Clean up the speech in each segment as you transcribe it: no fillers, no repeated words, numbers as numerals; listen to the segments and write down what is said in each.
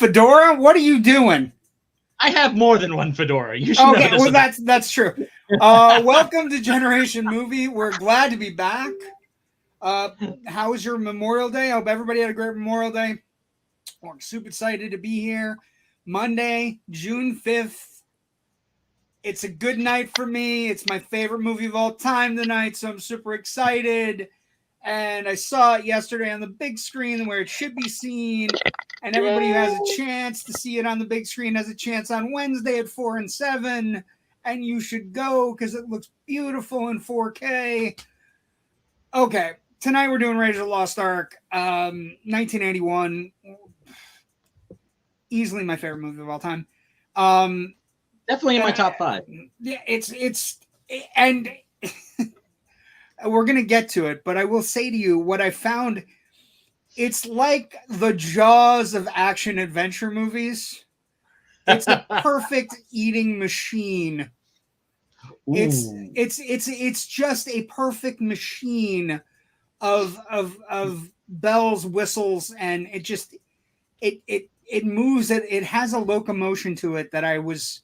fedora? What are you doing? I have more than one fedora. You should Okay, know this well, that's true. Welcome to Generation Movie. We're glad to be back. How was your Memorial Day? I hope everybody had a great Memorial Day. We're super excited to be here. Monday, June 5th. It's a good night for me. It's my favorite movie of all time tonight, so I'm super excited. And I saw it yesterday on the big screen where it should be seen. And everybody who has a chance to see it on the big screen has a chance on Wednesday at 4 and 7. And you should go because it looks beautiful in 4K. Okay, tonight we're doing Raiders of the Lost Ark, 1981. Easily my favorite movie of all time. Definitely in my top 5. Yeah, and we're gonna get to it, but I will say to you what I found. It's like the Jaws of action adventure movies. It's a perfect eating machine. Ooh. It's just a perfect machine of bells, whistles, and it moves. It has a locomotion to it that I was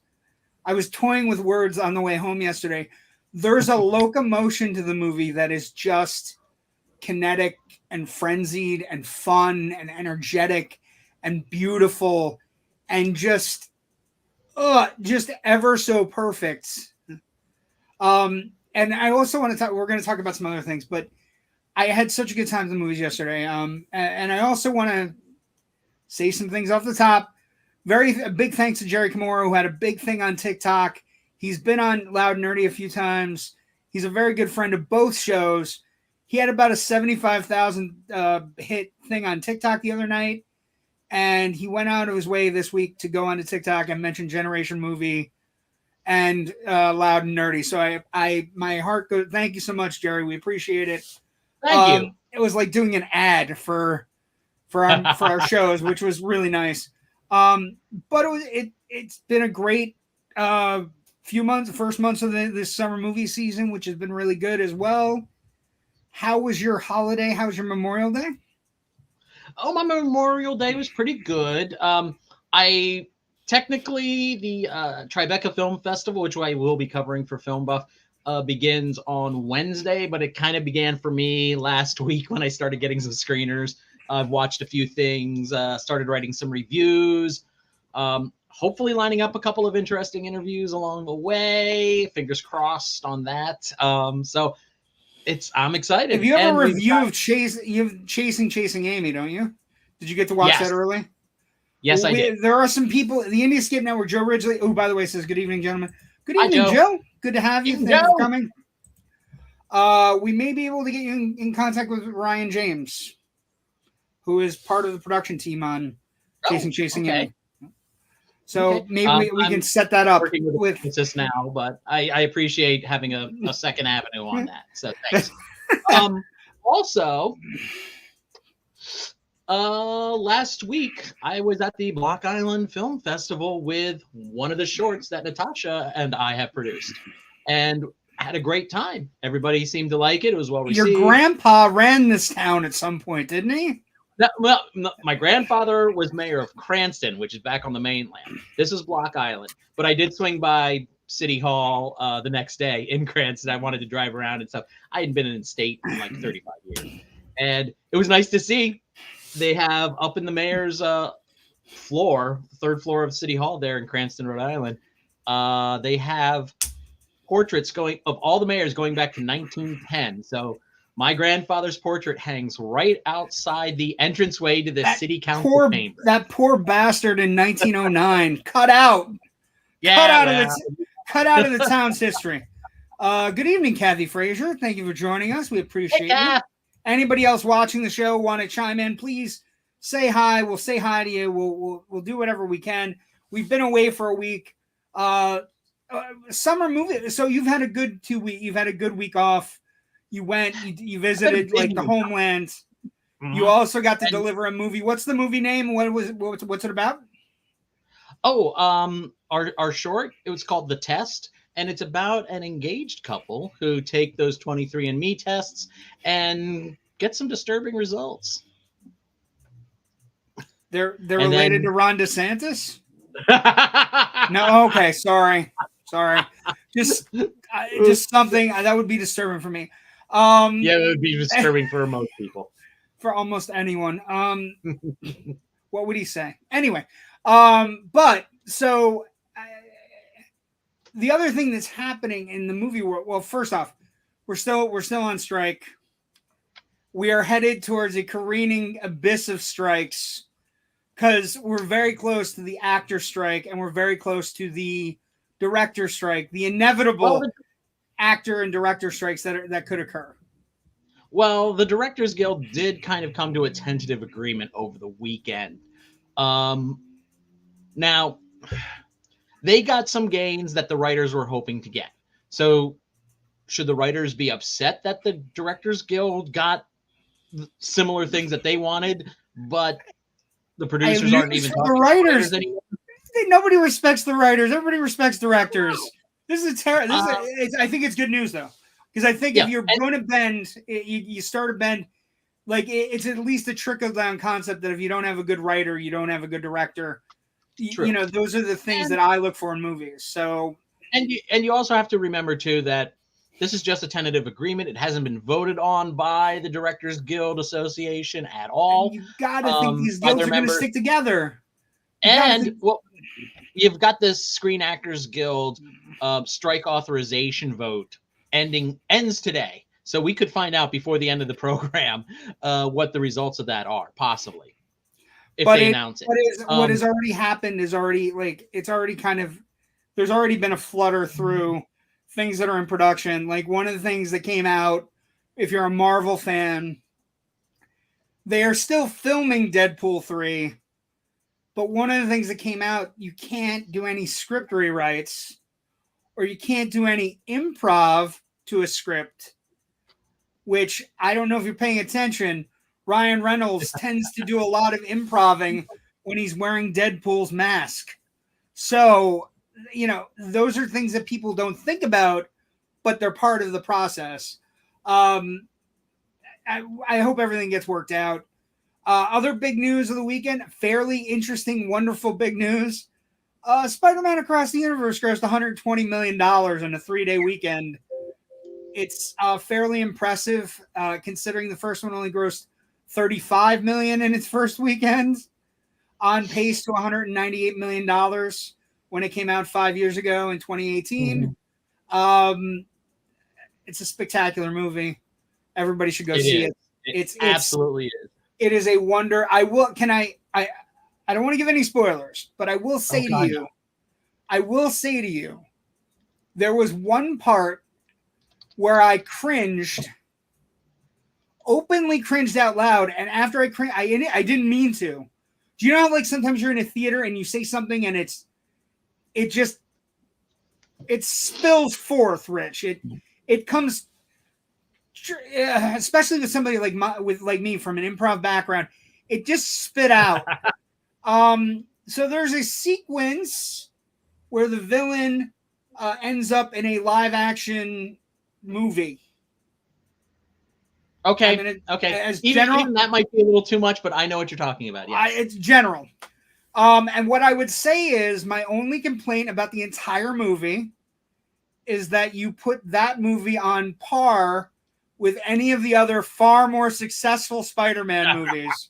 toying with words on the way home yesterday. There's a locomotion to the movie that is just kinetic and frenzied and fun and energetic and beautiful and just ever so perfect. And I also want to talk. We're going to talk about some other things, but I had such a good time in the movies yesterday. And I also want to say some things off the top. A big thanks to Jerry Kimura, who had a big thing on TikTok. He's been on Loud and Nerdy a few times. He's a very good friend of both shows. He had about a 75,000 hit thing on TikTok the other night. And he went out of his way this week to go onto TikTok and mention Generation Movie and Loud and Nerdy. So my heart goes, thank you so much, Jerry. We appreciate it. Thank you. It was like doing an ad for our shows, which was really nice. But it's been a great first months of this summer movie season, which has been really good as well. How was your holiday? How was your Memorial Day? Oh, my Memorial Day was pretty good. I technically the Tribeca Film Festival, which I will be covering for Film Buff, begins on Wednesday, but it kind of began for me last week when I started getting some screeners. I've watched a few things, started writing some reviews, hopefully lining up a couple of interesting interviews along the way. Fingers crossed on that. So I'm excited. If you have a review of Chasing Amy, don't you? Did you get to watch that early? Yes, I did. There are some people, the Indie Escape Network, Joe Ridgely, who, by the way, says, good evening, gentlemen. Good evening, Joe. Good to have you. Thanks for coming. We may be able to get you in contact with Ryan James, who is part of the production team on Chasing Amy. So maybe we can set that up with this now, but I appreciate having a second avenue on that. So thanks. Also, last week I was at the Block Island Film Festival with one of the shorts that Natasha and I have produced, and had a great time. Everybody seemed to like it. It was well received. Your grandpa ran this town at some point, didn't he? No, my grandfather was mayor of Cranston, which is back on the mainland. This is Block Island. But I did swing by City Hall the next day in Cranston. I wanted to drive around and stuff. I hadn't been in state in like 35 years. And it was nice to see. They have up in the mayor's floor, third floor of City Hall there in Cranston, Rhode Island. They have portraits of all the mayors going back to 1910. So my grandfather's portrait hangs right outside the entranceway to the city council chamber. That poor bastard in 1909 cut out. Cut out of the town's history. Good evening, Kathy Frazier. Thank you for joining us. We appreciate you. Anybody else watching the show want to chime in? Please say hi. We'll say hi to you. We'll do whatever we can. We've been away for a week. Summer movie. So you've had a good 2 weeks. You've had a good week off. You went, you visited like the homeland. Mm-hmm. You also got to deliver a movie. What's the movie name? What's it about? Oh, our short, it was called The Test, and it's about an engaged couple who take those 23andMe tests and get some disturbing results. They're And related then- to Ron DeSantis? No, okay, sorry. Just something that would be disturbing for me. Yeah, it would be disturbing for most people. For almost anyone. What would he say? Anyway, but so the other thing that's happening in the movie world. Well, first off, we're still on strike. We are headed towards a careening abyss of strikes because we're very close to the actor strike and we're very close to the director strike, the inevitable actor and director strikes that could occur. Well, the Directors Guild did kind of come to a tentative agreement over the weekend. Now, they got some gains that the writers were hoping to get. So, should the writers be upset that the Directors Guild got similar things that they wanted, but the producers aren't even talking the writers anymore? Nobody respects the writers. Everybody respects directors. This is terrible. I think it's good news though, because I think if you're going to bend, you start a bend. Like it's at least a trickle down concept that if you don't have a good writer, you don't have a good director. You know, those are the things that I look for in movies. So, and you also have to remember too that this is just a tentative agreement. It hasn't been voted on by the Directors Guild Association at all. You gotta think these guilds are going to stick together. Well, you've got this Screen Actors Guild strike authorization vote ends today. So we could find out before the end of the program what the results of that are, possibly, if they announce it. What has already happened is already it's already kind of, there's already been a flutter through things that are in production. Like one of the things that came out, if you're a Marvel fan, they are still filming Deadpool 3. But one of the things that came out, you can't do any script rewrites or you can't do any improv to a script, which I don't know if you're paying attention. Ryan Reynolds tends to do a lot of improving when he's wearing Deadpool's mask. So, you know, those are things that people don't think about, but they're part of the process. I hope everything gets worked out. Other big news of the weekend, fairly interesting, wonderful big news. Spider-Man Across the Universe grossed $120 million in a 3-day weekend. It's fairly impressive considering the first one only grossed $35 million in its first weekend, on pace to $198 million when it came out 5 years ago in 2018. It's a spectacular movie. Everybody should go see it. It absolutely is. It is a wonder. I don't want to give any spoilers, but I will say to you, there was one part where I openly cringed out loud, and after I cringed, I didn't mean to. Do you know how like sometimes you're in a theater and you say something and it spills forth, Rich. It comes, especially with somebody like me from an improv background, it just spit out. So there's a sequence where the villain ends up in a live action movie. Okay. As even that might be a little too much, but I know what you're talking about. Yeah. It's general. And what I would say is my only complaint about the entire movie is that you put that movie on par with any of the other far more successful Spider-Man movies.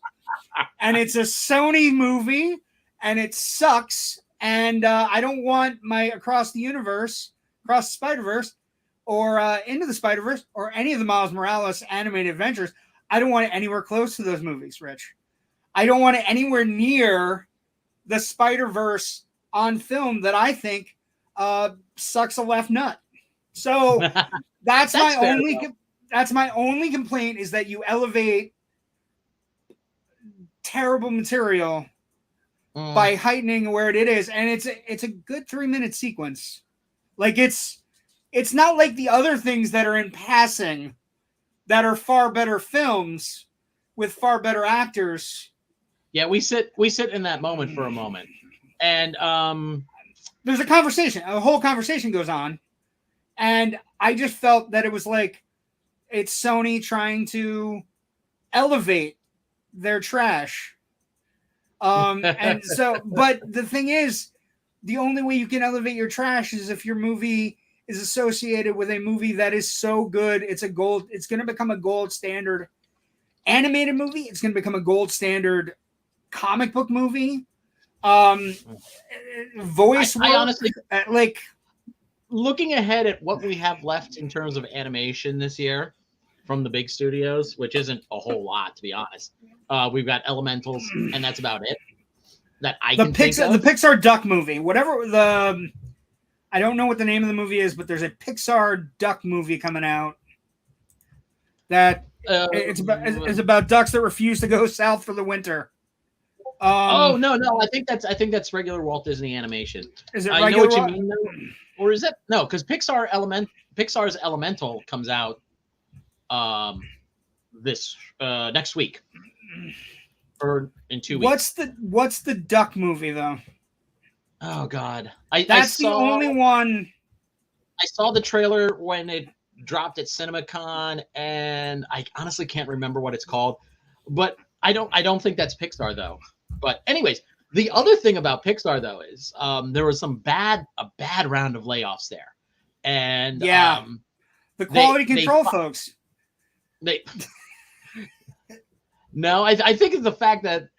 And it's a Sony movie, and it sucks. And I don't want my Across the Spider-Verse, or Into the Spider-Verse, or any of the Miles Morales animated adventures. I don't want it anywhere close to those movies, Rich. I don't want it anywhere near the Spider-Verse on film that I think sucks a left nut. So that's my only complaint, is that you elevate terrible material by heightening where it is, and it's a good 3-minute sequence. Like it's not like the other things that are in passing that are far better films with far better actors. Yeah, we sit in that moment for a moment, and there's a whole conversation goes on, and I just felt that it was like it's Sony trying to elevate their trash. And so, but the thing is, the only way you can elevate your trash is if your movie is associated with a movie that is so good. It's going to become a gold standard animated movie. It's going to become a gold standard comic book movie. Voice work. I honestly, like, looking ahead at what we have left in terms of animation this year from the big studios, which isn't a whole lot, to be honest. We've got Elementals, and that's about it. That I can think of. The Pixar Duck movie, whatever I don't know what the name of the movie is, but there's a Pixar Duck movie coming out that it's about ducks that refuse to go south for the winter. No, I think that's regular Walt Disney animation. Is it regular? I know what you mean, though. Or is it no? Because Pixar's Elemental comes out this next week or in 2 weeks. What's the duck movie though? Oh God, that's the only one. I saw the trailer when it dropped at CinemaCon, and I honestly can't remember what it's called. But I don't think that's Pixar though. But anyways, the other thing about Pixar though is there was a bad round of layoffs there, and the quality control folks. No, I think it's the fact that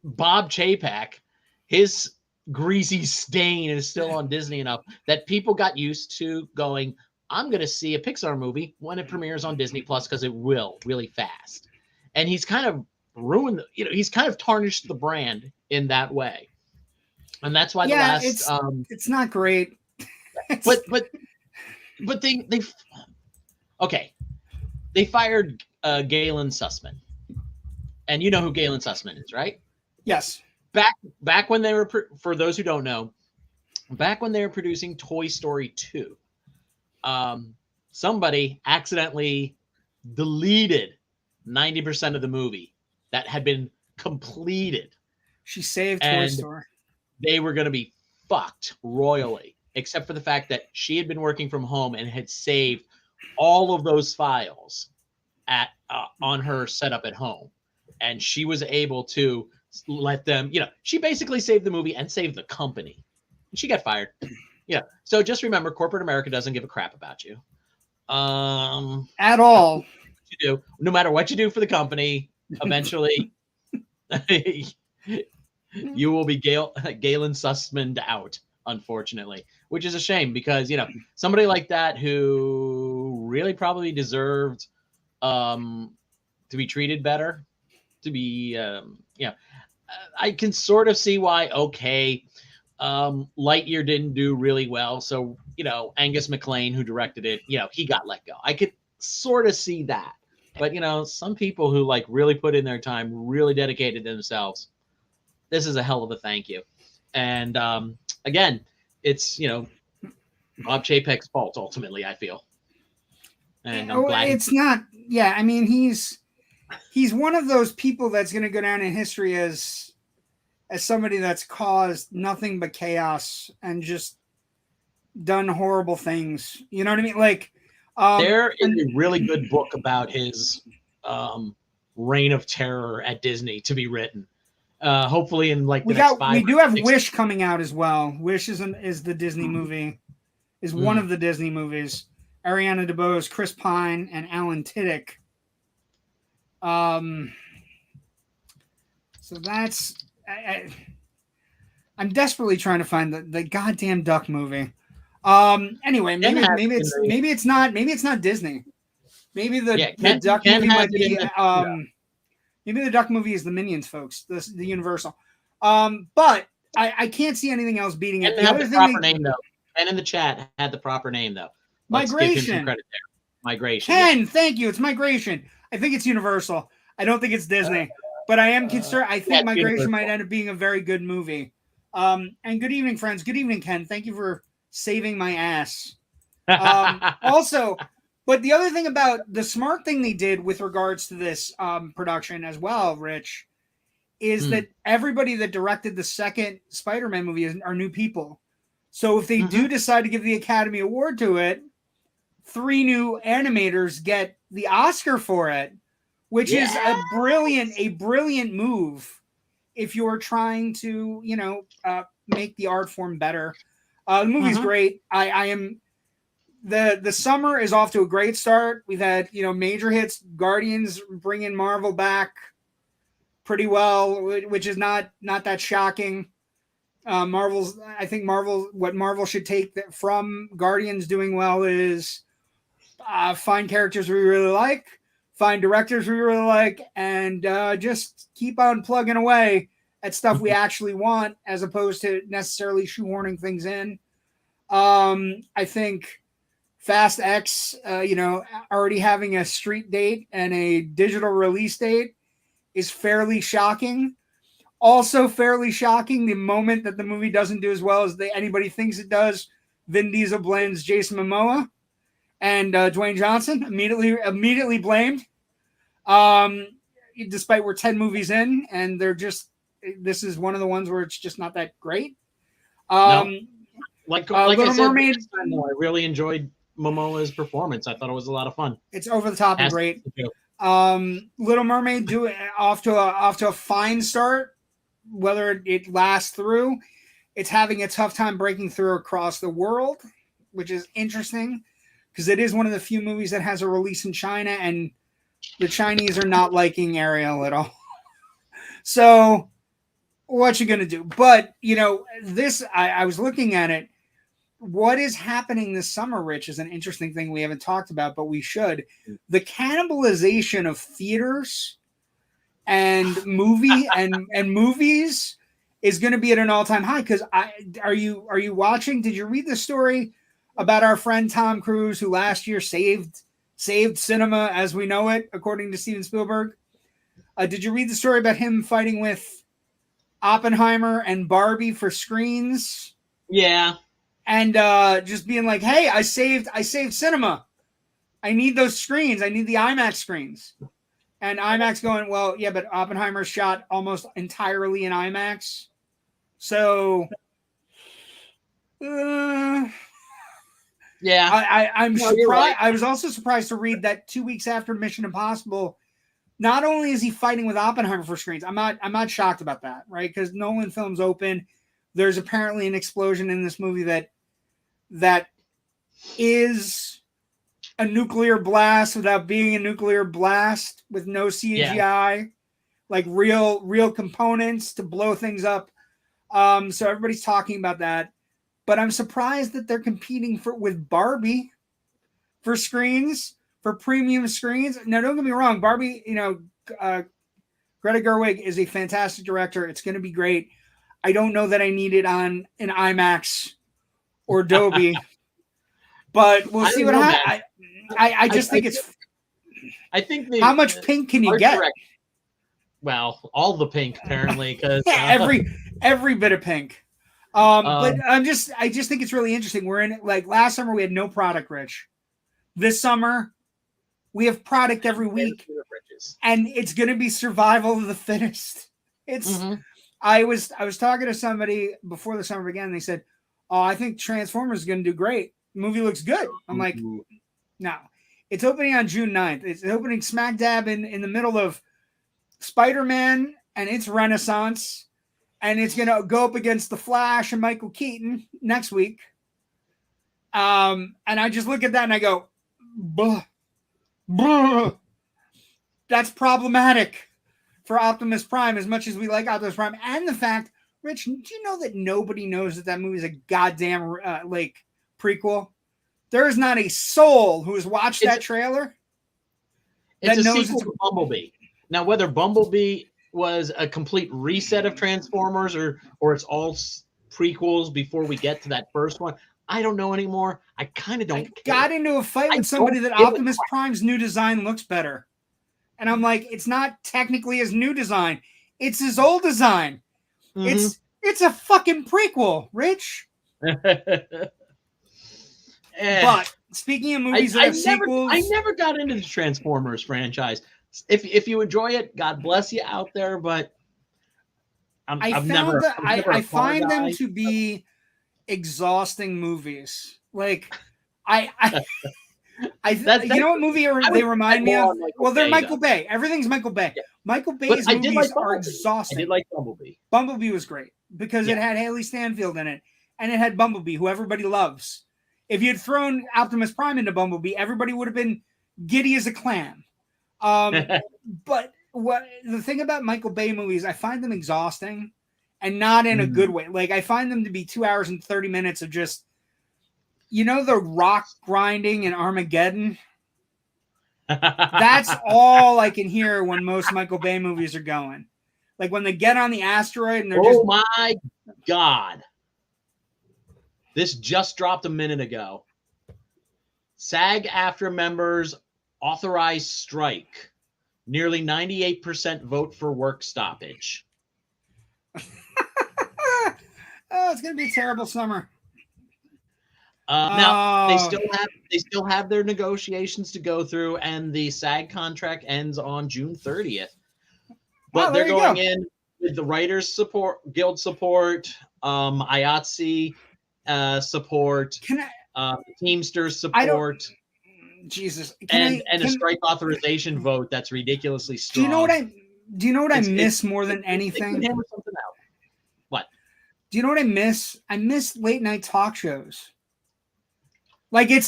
Bob Chapek, his greasy stain is still on Disney enough that people got used to going, I'm going to see a Pixar movie when it premieres on Disney Plus because it will really fast. And he's kind of ruined, he's kind of tarnished the brand in that way. And that's why it's not great. but they fired Galen Sussman. And you know who Galen Sussman is, right? Yes. Back when they were, for those who don't know, back when they were producing Toy Story 2, somebody accidentally deleted 90% of the movie that had been completed. She saved Toy Story. They were going to be fucked royally, except for the fact that she had been working from home and had saved all of those files on her setup at home. And she was able to let them, she basically saved the movie and saved the company. She got fired. Yeah. So just remember, corporate America doesn't give a crap about you. At all. You do. No matter what you do for the company, eventually you will be Galen Sussman'd out, unfortunately, which is a shame because, somebody like that who really probably deserved to be treated better, to be, I can sort of see why, Lightyear didn't do really well. So, Angus MacLane, who directed it, he got let go. I could sort of see that. But, some people who really put in their time, really dedicated themselves, this is a hell of a thank you. And again, it's, Bob Chapek's fault, ultimately, I feel. And I'm glad it's not. Yeah, I mean, he's one of those people that's going to go down in history as somebody that's caused nothing but chaos and just done horrible things. You know what I mean? There is a really good book about his reign of terror at Disney to be written. Hopefully in the next 5 we do have Wish coming out as well. Wish is the Disney movie, is one of the Disney movies. Ariana DeBose, Chris Pine, and Alan Tiddick. So that's I'm desperately trying to find the goddamn duck movie. Anyway, maybe it's not Disney. Maybe the duck movie might be maybe the duck movie is the Minions folks, the Universal. But I can't see anything else beating it. And the proper name though. And in the chat had the proper name though. Migration. Give him some credit there. Migration. Ken, thank you. It's Migration. I think it's Universal. I don't think it's Disney, but I am concerned. I think Migration Universal might end up being a very good movie. And good evening, friends. Good evening, Ken. Thank you for saving my ass. Also, but the other thing about the smart thing they did with regards to this production as well, Rich, is that everybody that directed the second Spider-Man movie are new people. So if they do decide to give the Academy Award to it, 3 new animators get the Oscar for it, which is a brilliant move if you're trying to, make the art form better. The movie's great. I am the summer is off to a great start. We've had, major hits. Guardians bringing Marvel back pretty well, which is not that shocking. I think what Marvel should take from Guardians doing well is find characters we really like, find directors we really like, and just keep on plugging away at stuff we actually want, as opposed to necessarily shoehorning things in. I think Fast X, already having a street date and a digital release date is fairly shocking. Also fairly shocking, the moment that the movie doesn't do as well as anybody thinks it does, Vin Diesel blames Jason Momoa and Dwayne Johnson, immediately blamed. Despite we're 10 movies in, and this is one of the ones where it's just not that great. Like Little I said, Mermaid, I really enjoyed Momoa's performance. I thought it was a lot of fun. It's over the top and great. Little Mermaid off to a fine start. Whether it lasts through, it's having a tough time breaking through across the world, which is interesting because it is one of the few movies that has a release in China, and the Chinese are not liking Ariel at all. So what you gonna do? But I was looking at it. What is happening this summer, Rich, is an interesting thing we haven't talked about, but we should. The cannibalization of theaters and movies is going to be at an all-time high. Because are you watching? Did you read the story about our friend Tom Cruise, who last year saved cinema as we know it, according to Steven Spielberg? Did you read the story about him fighting with Oppenheimer and Barbie for screens? Yeah. And just being like, hey, I saved cinema. I need those screens. I need the IMAX screens. And IMAX going, well, yeah, but Oppenheimer shot almost entirely in IMAX. So, yeah. I'm surprised. Right. I was also surprised to read that 2 weeks after Mission Impossible, not only is he fighting with Oppenheimer for screens, I'm not shocked about that, right? Because Nolan Films open. There's apparently an explosion in this movie that is a nuclear blast without being a nuclear blast, with no CGI, like real components to blow things up. So everybody's talking about that, but I'm surprised that they're competing with Barbie for screens, for premium screens. Now, don't get me wrong, Barbie, Greta Gerwig is a fantastic director. It's going to be great. I don't know that I need it on an IMAX or Dolby, but we'll see what happens. I just think it's. I think how much pink can you get? Well, all the pink apparently, because every bit of pink. But I just think it's really interesting. We're in like last summer we had no product, Rich. This summer we have product every week, and it's going to be survival of the fittest. It's. I was talking to somebody before the summer began, and they said, "Oh, I think Transformers is going to do great. The movie looks good." I'm like, "No, it's opening on June 9th. It's opening smack dab in the middle of Spider-Man and its renaissance, and it's going to go up against The Flash and Michael Keaton next week." And I just look at that and I go, "Buh. That's problematic for Optimus Prime, as much as we like Optimus Prime." And the fact, Rich, do you know that nobody knows that movie is a goddamn prequel? There is not a soul who has watched that trailer that knows it's to Bumblebee. Now, whether Bumblebee was a complete reset of Transformers or it's all prequels before we get to that first one, I don't know anymore. I kind of don't care. Got into a fight with somebody that Optimus Prime's new design looks better. And I'm like, it's not technically his new design. It's his old design. It's a fucking prequel, Rich. But speaking of movies that have sequels, I never got into the Transformers franchise. If you enjoy it, God bless you out there. But I find them to be exhausting movies. Like You know what movie they remind me of? Well, they're Michael Bay. Everything's Michael Bay. Yeah. Michael Bay's movies are exhausting. I did like Bumblebee. Bumblebee was great because it had Haley Stanfield in it, and it had Bumblebee, who everybody loves. If you had thrown Optimus Prime into Bumblebee, everybody would have been giddy as a clam. But the thing about Michael Bay movies, I find them exhausting, and not in a good way. Like, I find them to be 2 hours and 30 minutes of just, the rock grinding in Armageddon. That's all I can hear when most Michael Bay movies are going. Like when they get on the asteroid and they're oh my God. This just dropped a minute ago. SAG-AFTRA members authorized strike. Nearly 98% vote for work stoppage. Oh, it's going to be a terrible summer. Now they still have their negotiations to go through, and the SAG contract ends on June 30th. But they're going in with the writers support, guild support, IATSE support, Teamsters support. Jesus, and a strike authorization vote that's ridiculously strong. Do you know what I miss more than anything? What? Do you know what I miss? I miss late night talk shows. Like it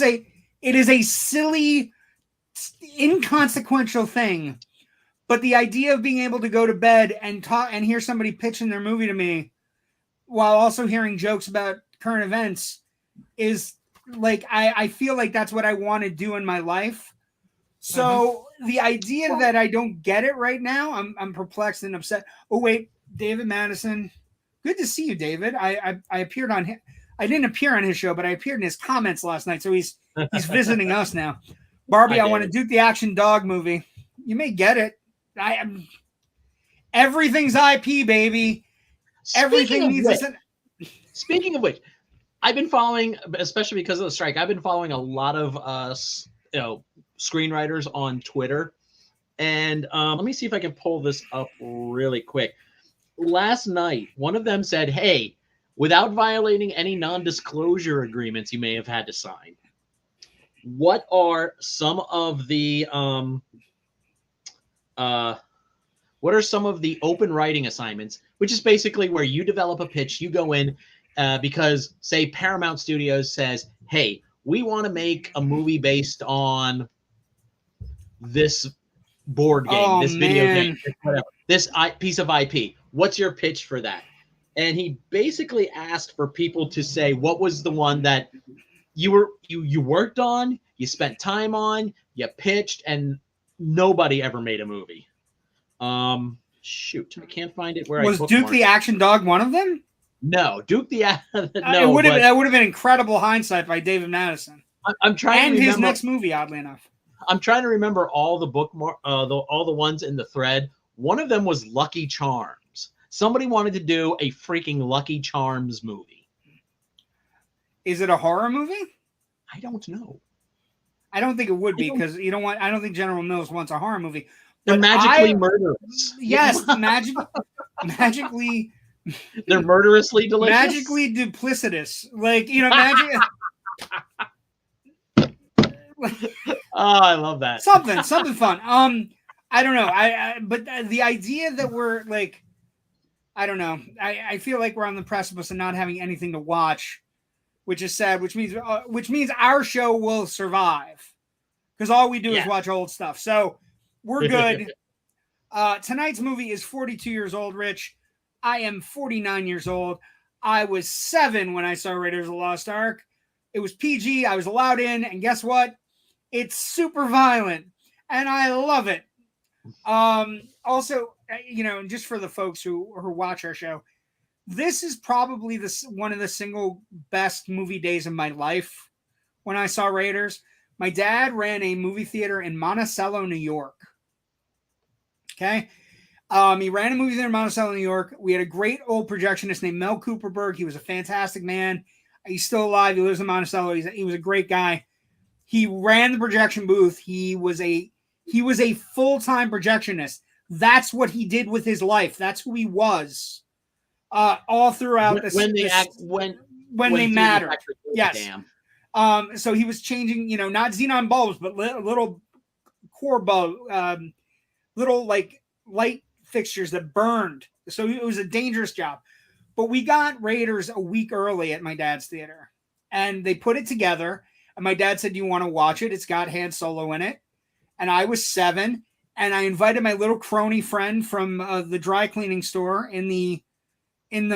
is a silly, inconsequential thing, but the idea of being able to go to bed and talk and hear somebody pitching their movie to me, while also hearing jokes about current events, is like I feel like that's what I want to do in my life. So the idea that I don't get it right now, I'm perplexed and upset. Oh wait, David Madison, good to see you, David. I appeared on. I didn't appear on his show, but I appeared in his comments last night, so he's visiting us now. Barbie, I want to Duke the Action Dog movie. You may get it. Everything's IP, baby. Everything needs. Speaking of which, I've been following, especially because of the strike, I've been following a lot of screenwriters on Twitter. And let me see if I can pull this up really quick. Last night, one of them said, hey, without violating any non-disclosure agreements you may have had to sign, what are some of the open writing assignments, which is basically where you develop a pitch, you go in, because say Paramount Studios says, hey, we want to make a movie based on this board game, video game, whatever, this piece of IP. What's your pitch for that? And he basically asked for people to say what was the one that you worked on, you spent time on, you pitched, and nobody ever made a movie. Shoot, I can't find it. Was Duke the Action Dog one of them? No, Duke the no. That would have been incredible hindsight by David Madison. I'm trying to remember his next movie. Oddly enough, I'm trying to remember all the all the ones in the thread. One of them was Lucky Charms. Somebody wanted to do a freaking Lucky Charms movie. Is it a horror movie? I don't know. I don't think it would be because I don't think General Mills wants a horror movie. They're magically murderous. Yes, magically. They're murderously delicious. Magically duplicitous. Like, magic. Oh, I love that. Something fun. I don't know. But the idea that we're like, I don't know. I feel like we're on the precipice of not having anything to watch, which is sad. Which means our show will survive because all we do is watch old stuff. So we're good. Tonight's movie is 42 years old. Rich, I am 49 years old. I was 7 when I saw Raiders of the Lost Ark. It was PG. I was allowed in, and guess what? It's super violent, and I love it. Also, just for the folks who watch our show, this is probably one of the single best movie days of my life. When I saw Raiders, my dad ran a movie theater in Monticello, New York. Okay. He ran a movie theater in Monticello, New York. We had a great old projectionist named Mel Cooperberg. He was a fantastic man. He's still alive. He lives in Monticello. He was a great guy. He ran the projection booth. He was a full-time projectionist. That's what he did with his life. That's who he was. All throughout when they mattered. Yes. So he was changing, not xenon bulbs, but little core bulb, little like light fixtures that burned. So it was a dangerous job. But we got Raiders a week early at my dad's theater, and they put it together. And my dad said, "Do you want to watch it? It's got Han Solo in it." And I was 7, and I invited my little crony friend from the dry cleaning store in the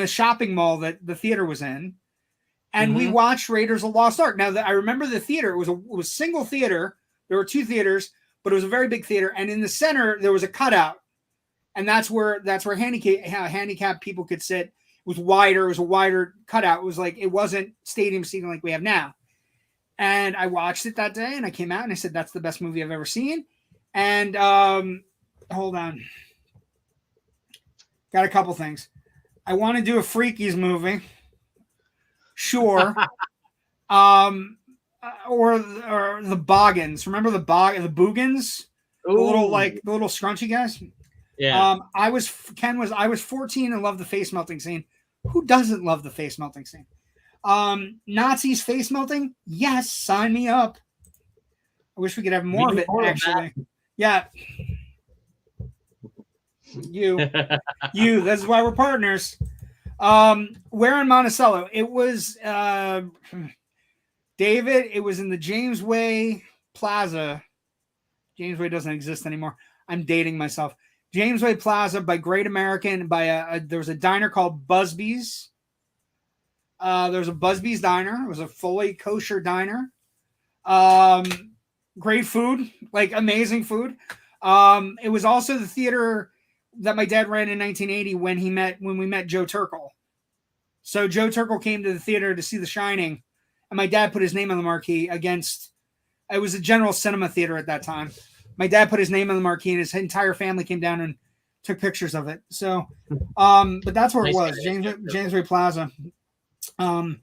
shopping mall that the theater was in, and we watched Raiders of the Lost Ark. Now, I remember the theater; it was single theater. There were 2 theaters, but it was a very big theater, and in the center there was a cutout, and that's where handicapped people could sit. It was wider. It was a wider cutout. It was like, it wasn't stadium seating like we have now. And I watched it that day, and I came out and I said, "That's the best movie I've ever seen." And hold on, got a couple things. I want to do a Freakies movie, sure. Or the Boggins. Remember the Boogans? The little scrunchy guys. Yeah. I was 14 and loved the face melting scene. Who doesn't love the face melting scene? Nazis face melting? Yes, sign me up. I wish we could have more of it, actually. Yeah. You. This is why we're partners. Where in Monticello? It was David. It was in the James Way Plaza. James Way doesn't exist anymore. I'm dating myself. James Way Plaza by Great American. There was a diner called Busby's. There was a Busby's diner. It was a fully kosher diner. Great food, like amazing food. It was also the theater that my dad ran in 1980 when we met Joe Turkel. So Joe Turkel came to the theater to see The Shining, and my dad put his name on the marquee against. It was a General Cinema theater at that time. My dad put his name on the marquee, and his entire family came down and took pictures of it. So, but that's where it was, James Way Plaza. A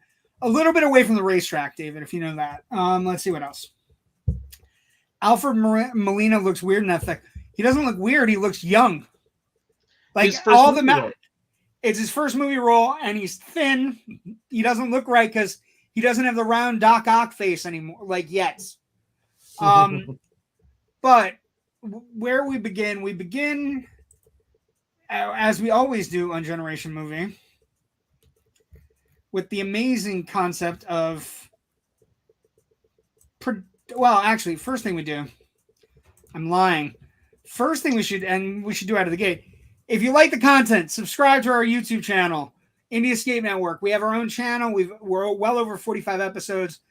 little bit away from the racetrack, David, if you know that. Let's see what else. Alfred Molina looks weird in that thing. He doesn't look weird. He looks young. Like all the it's his first movie role, and he's thin. He doesn't look right because he doesn't have the round Doc Ock face anymore, like yet. But where we begin, as we always do on Generation Movie, with the amazing concept of, actually, first thing we do, I'm lying. First thing we should do out of the gate, if you like the content, subscribe to our YouTube channel, Indie Escape Network. We have our own channel. We're well over 45 episodes.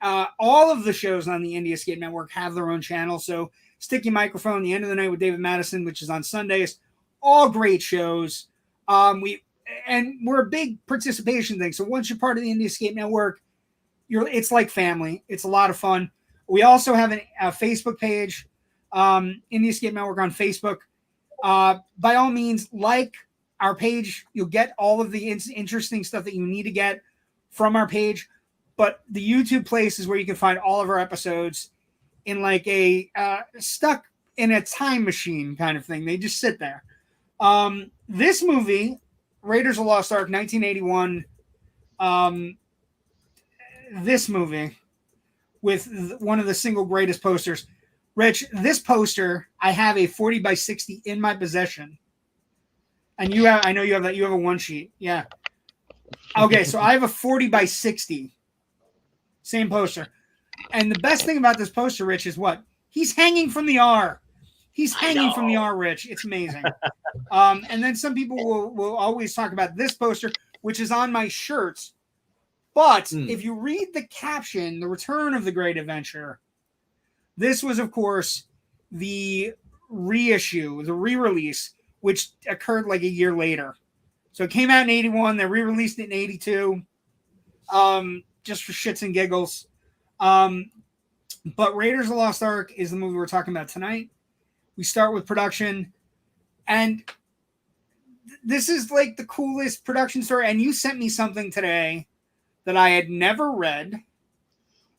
All of the shows on the Indie Escape Network have their own channel. So Sticky Microphone, The End of the Night with David Madison, which is on Sundays, all great shows. We're a big participation thing. So once you're part of the Indie Escape Network, it's like family. It's a lot of fun. We also have a Facebook page, Indie Escape Network on Facebook. By all means, like our page. You'll get all of the interesting stuff that you need to get from our page. But the YouTube place is where you can find all of our episodes in like a stuck in a time machine kind of thing. They just sit there. This movie, Raiders of the Lost Ark, 1981. This movie with one of the single greatest posters. Rich, this poster, I have a 40 by 60 in my possession. And I know you have that. You have a one sheet. Yeah. Okay, so I have a 40 by 60. Same poster. And the best thing about this poster, Rich, is what? He's hanging from the R. He's hanging from the R, Rich. It's amazing. And then some people will always talk about this poster, which is on my shirts. But if you read the caption, The Return of the Great Adventure, this was, of course, the reissue, the re-release, which occurred like a year later. So it came out in 81. They re-released it in 82, just for shits and giggles. But Raiders of the Lost Ark is the movie we're talking about tonight. We start with production, and this is like the coolest production story. And you sent me something today that I had never read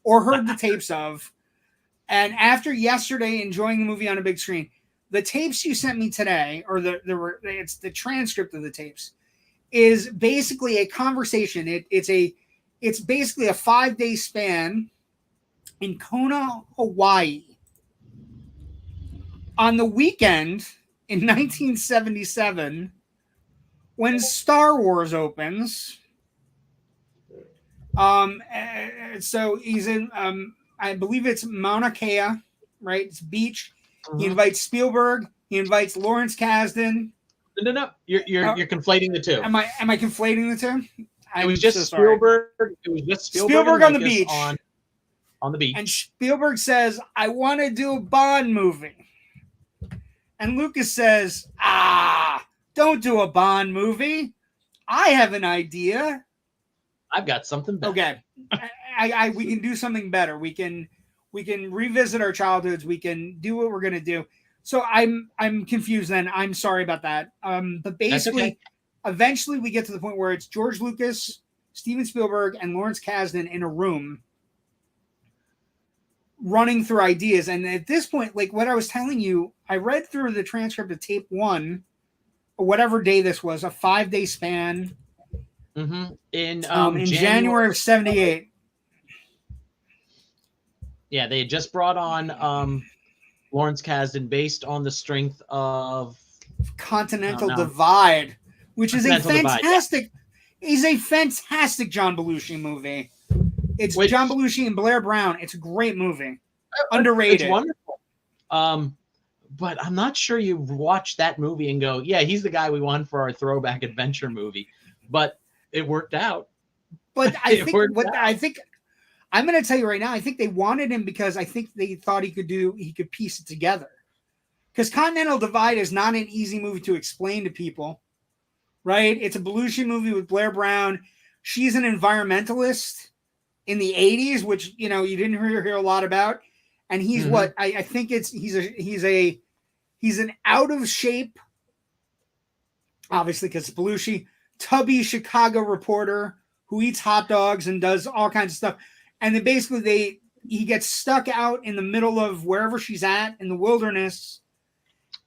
or heard the tapes of. And after yesterday enjoying the movie on a big screen, the tapes you sent me today, or it's the transcript of the tapes, is basically a conversation. It's a It's basically a 5-day span in Kona, Hawaii. On the weekend in 1977, when Star Wars opens, so he's in, I believe it's Mauna Kea, right? It's beach. He invites Spielberg. He invites Lawrence Kasdan. No. You're conflating the two. Am I conflating the two? It was just Spielberg. It was just Spielberg on the beach. On the beach. And Spielberg says, "I want to do a Bond movie." And Lucas says, "Don't do a Bond movie. I have an idea. I've got something better." Okay, we can do something better. We can revisit our childhoods. We can do what we're gonna do. So I'm confused. Then I'm sorry about that. But basically, eventually we get to the point where it's George Lucas, Steven Spielberg, and Lawrence Kasdan in a room, running through ideas. And at this point, like what I was telling you, I read through the transcript of tape 1, or whatever day this was, a 5-day span. In January of 78. Yeah, they had just brought on Lawrence Kasdan based on the strength of Continental Divide, which is a fantastic John Belushi movie. It's John Belushi and Blair Brown. It's a great movie. Underrated. It's wonderful. But I'm not sure you watch that movie and go, yeah, he's the guy we want for our throwback adventure movie. But it worked out. But I think I'm going to tell you right now, I think they wanted him because I think they thought he could piece it together. Because Continental Divide is not an easy movie to explain to people, right? It's a Belushi movie with Blair Brown. She's an environmentalist in the 80s, which, you didn't hear a lot about. And he's what I think he's an out of shape, obviously because it's Belushi, tubby Chicago reporter who eats hot dogs and does all kinds of stuff. And then basically he gets stuck out in the middle of wherever she's at in the wilderness,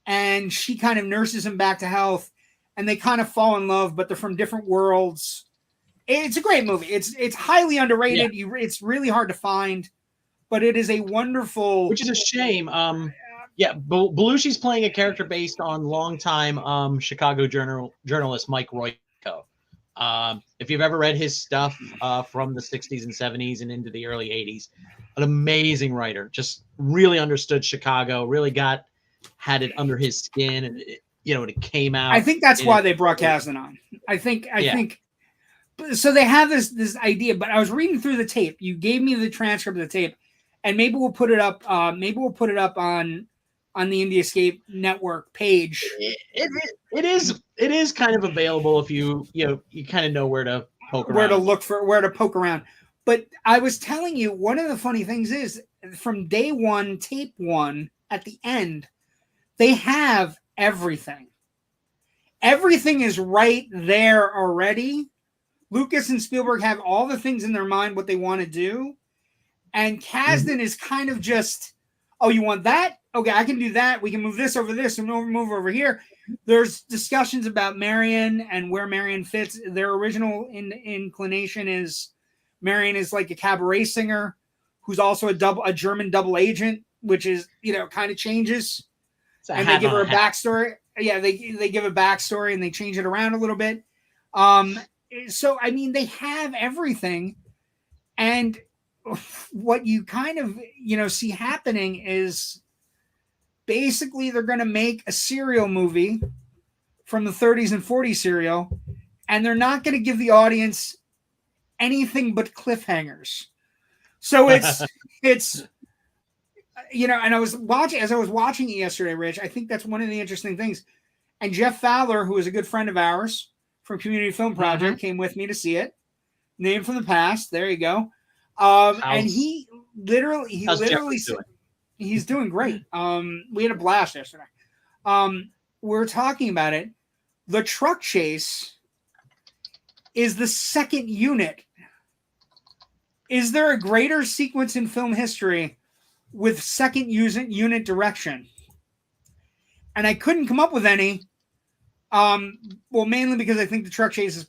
and she kind of nurses him back to health, and they kind of fall in love, but they're from different worlds. It's a great movie. It's highly underrated. Yeah. It's really hard to find, but it is a wonderful. Which is a shame. Belushi's playing a character based on longtime Chicago journalist Mike Royko. If you've ever read his stuff from the 60s and 70s and into the early 80s, an amazing writer. Just really understood Chicago. Really had it under his skin, and it came out. I think that's why they brought Kasdan on. I think. So they have this idea, but I was reading through the tape. You gave me the transcript of the tape, and maybe we'll put it up. Maybe we'll put it up on the Indie Escape Network page. It is kind of available if you kind of know where to poke around. Where to poke around. But I was telling you, one of the funny things is from day 1, tape 1, at the end, they have everything. Everything is right there already. Lucas and Spielberg have all the things in their mind, what they want to do. And Kasdan is kind of just, oh, you want that? Okay, I can do that. We can move this over this and move over here. There's discussions about Marion and where Marion fits. Their original inclination is Marion is like a cabaret singer who's also a German double agent, which is, kind of changes. And they give her a backstory. Yeah, they give a backstory and they change it around a little bit. So, I mean, they have everything. And what you kind of, see happening is basically they're going to make a serial movie from the 30s and 40s serial, and they're not going to give the audience anything but cliffhangers. So it's and I was watching it yesterday, Rich, I think that's one of the interesting things. And Jeff Fowler, who is a good friend of ours from Community Film Project, came with me to see it. Name from the past. There you go. And he's doing great. We had a blast yesterday. We're talking about it. The truck chase is the second unit. Is there a greater sequence in film history with second unit direction? And I couldn't come up with any. Mainly because I think the truck chase is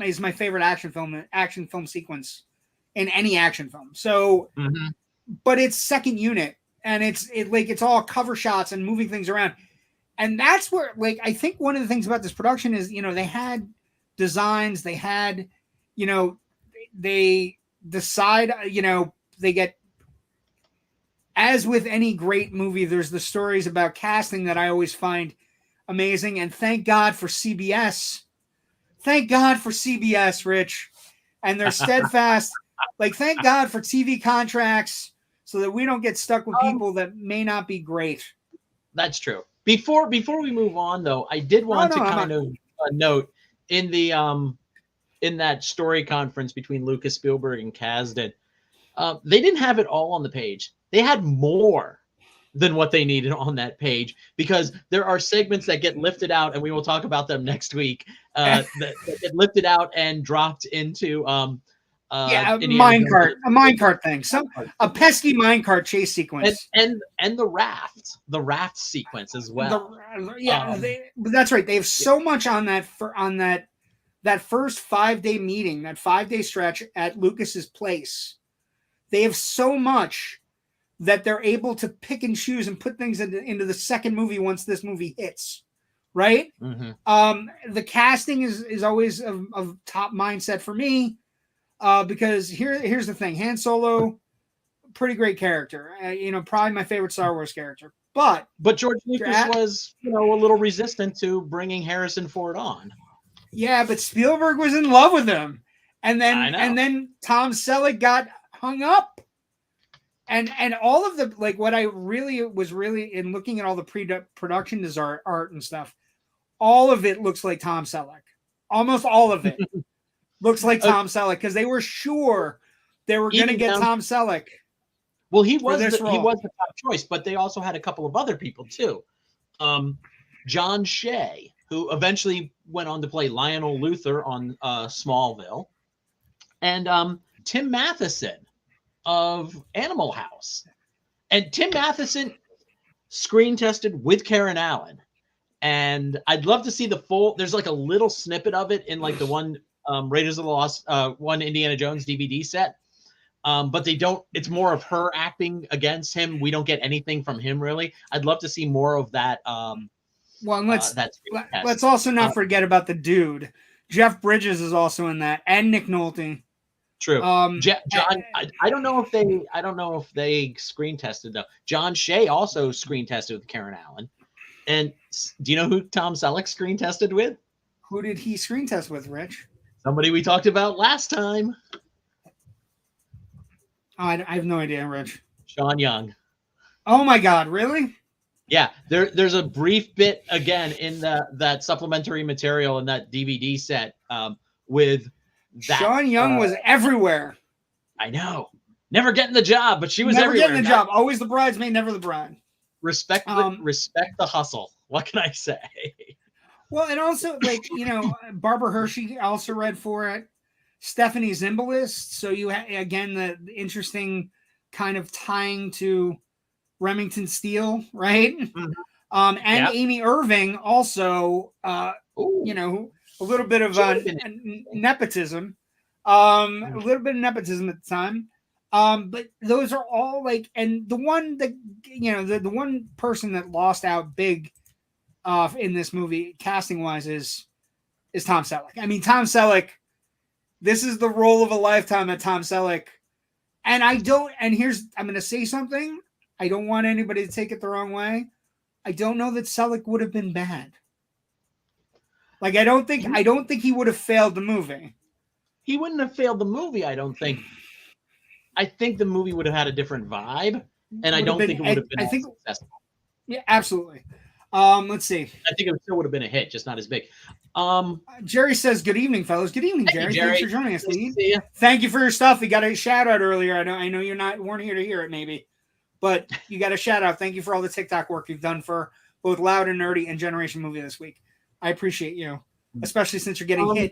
is my favorite action film sequence in any action film. So, but it's second unit, and it's all cover shots and moving things around, and that's where like I think one of the things about this production is they had designs, they had they decide they get. As with any great movie, there's the stories about casting that I always find amazing. And thank God for CBS. Thank God for CBS, Rich. And they're steadfast. Like, thank God for TV contracts so that we don't get stuck with people that may not be great. That's true. Before we move on, though, I did want to kind of note in the in that story conference between Lucas, Spielberg, and Kasdan, they didn't have it all on the page. They had more than what they needed on that page because there are segments that get lifted out, and we will talk about them next week. That get lifted out and dropped into a minecart thing, a pesky minecart chase sequence, and the raft sequence as well. That's right. They have so much on that that first 5-day meeting, that 5-day stretch at Lucas's place. They have so much that they're able to pick and choose and put things into the second movie once this movie hits, right? The casting is always of top mindset for me because here's the thing. Han Solo, pretty great character. Probably my favorite Star Wars character. But George Lucas was a little resistant to bringing Harrison Ford on. Yeah, but Spielberg was in love with him. And then Tom Selleck got hung up. And all of the, like, what I really was in looking at all the pre-production art and stuff, all of it looks like Tom Selleck. Almost all of it looks like Tom Selleck because they were sure they were going to get Tom Selleck. Well, he was the top choice, but they also had a couple of other people too. John Shea, who eventually went on to play Lionel Luthor on Smallville, and Tim Matheson of Animal House. And Tim Matheson screen tested with Karen Allen. And I'd love to see the full, there's like a little snippet of it in like the one Raiders of the Lost, one Indiana Jones DVD set. But they don't, it's more of her acting against him. We don't get anything from him really. I'd love to see more of that. Well, let's also not forget about the dude. Jeff Bridges is also in that, and Nick Nolte. True. John, I don't know if they screen tested though. John Shea also screen tested with Karen Allen. And do you know who Tom Selleck screen tested with? Who did he screen test with, Rich? Somebody we talked about last time. Oh, I have no idea, Rich. Sean Young. Oh my God, really? Yeah, there's a brief bit again in that supplementary material in that DVD set with that. Sean Young was everywhere. I know. Never getting the job, but she was everywhere. Never getting the job. Always the bridesmaid, never the bride. Respect the hustle. What can I say? Well, and also, like, Barbara Hershey also read for it. Stephanie Zimbalist. So you again the interesting kind of tying to Remington Steele, right? And Amy Irving also, a little bit of nepotism, a little bit of nepotism at the time. But those are all like, and the one that, the one person that lost out big in this movie casting wise is Tom Selleck. I mean, Tom Selleck, this is the role of a lifetime at Tom Selleck. And I'm going to say something. I don't want anybody to take it the wrong way. I don't know that Selleck would have been bad. Like, I don't think he would have failed the movie. He wouldn't have failed the movie, I don't think. I think the movie would have had a different vibe, and I don't think it would have been successful. Yeah, absolutely. Let's see. I think it still would have been a hit, just not as big. Jerry says, "Good evening, fellas." Good evening, Jerry. Thanks for joining us, Lee. Thank you for your stuff. We got a shout out earlier. I know you weren't here to hear it, maybe, but you got a shout out. Thank you for all the TikTok work you've done for both Loud and Nerdy and Generation Movie this week. I appreciate you, especially since you're getting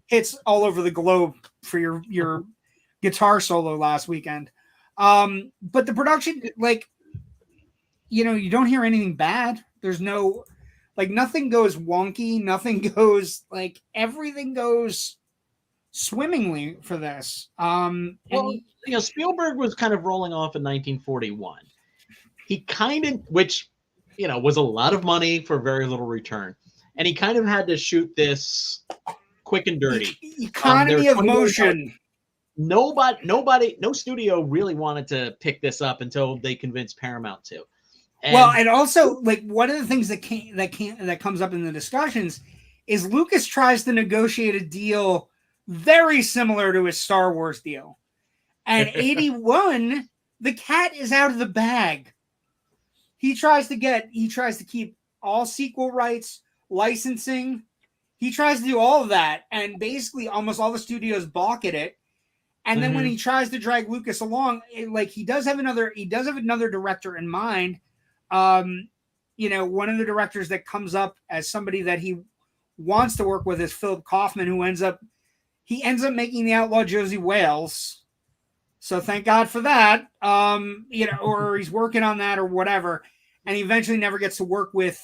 hits all over the globe for your guitar solo last weekend. But the production, like, you don't hear anything bad. There's no, like, nothing goes wonky. Nothing goes, like, everything goes swimmingly for this. Well, Spielberg was kind of rolling off in 1941. He kind of, which, was a lot of money for very little return. And he kind of had to shoot this quick and dirty. Economy of motion. Nobody, no studio really wanted to pick this up until they convinced Paramount to. And also, like, one of the things that comes up in the discussions is Lucas tries to negotiate a deal very similar to his Star Wars deal. And 81, the cat is out of the bag. He tries to keep all sequel rights, licensing. He tries to do all of that, and basically almost all the studios balk at it. And then when he tries to drag Lucas along, he does have another director in mind. One of the directors that comes up as somebody that he wants to work with is Philip Kaufman, who ends up making The Outlaw Josie Wales. So thank God for that. Or he's working on that or whatever. And he eventually never gets to work with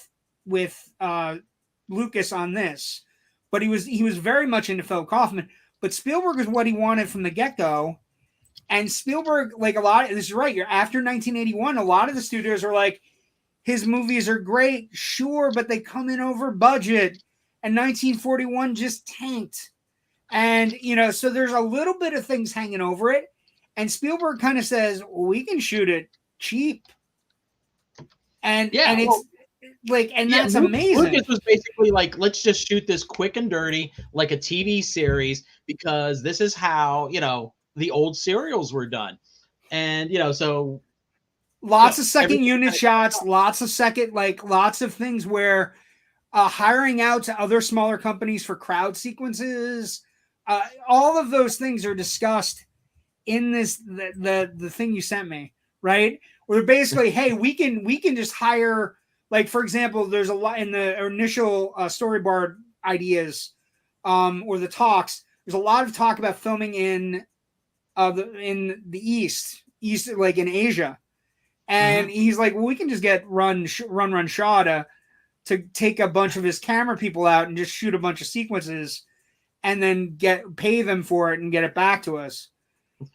Lucas on this. But he was very much into Philip Kaufman. But Spielberg is what he wanted from the get-go. And Spielberg, this is right, after 1981, a lot of the studios are like, his movies are great, sure, but they come in over budget. And 1941 just tanked. And, so there's a little bit of things hanging over it. And Spielberg kind of says, we can shoot it cheap. And that's amazing. Lucas was basically like, let's just shoot this quick and dirty, like a TV series, because this is how, the old serials were done. And, so. Lots of second unit shots, lots of things where hiring out to other smaller companies for crowd sequences, all of those things are discussed in the thing you sent me, right? Where basically, hey, we can just hire, like, for example, there's a lot in the initial storyboard ideas or the talks. There's a lot of talk about filming in the east, like in Asia, and he's like, well, we can just get Run Shaw to take a bunch of his camera people out and just shoot a bunch of sequences, and then pay them for it and get it back to us.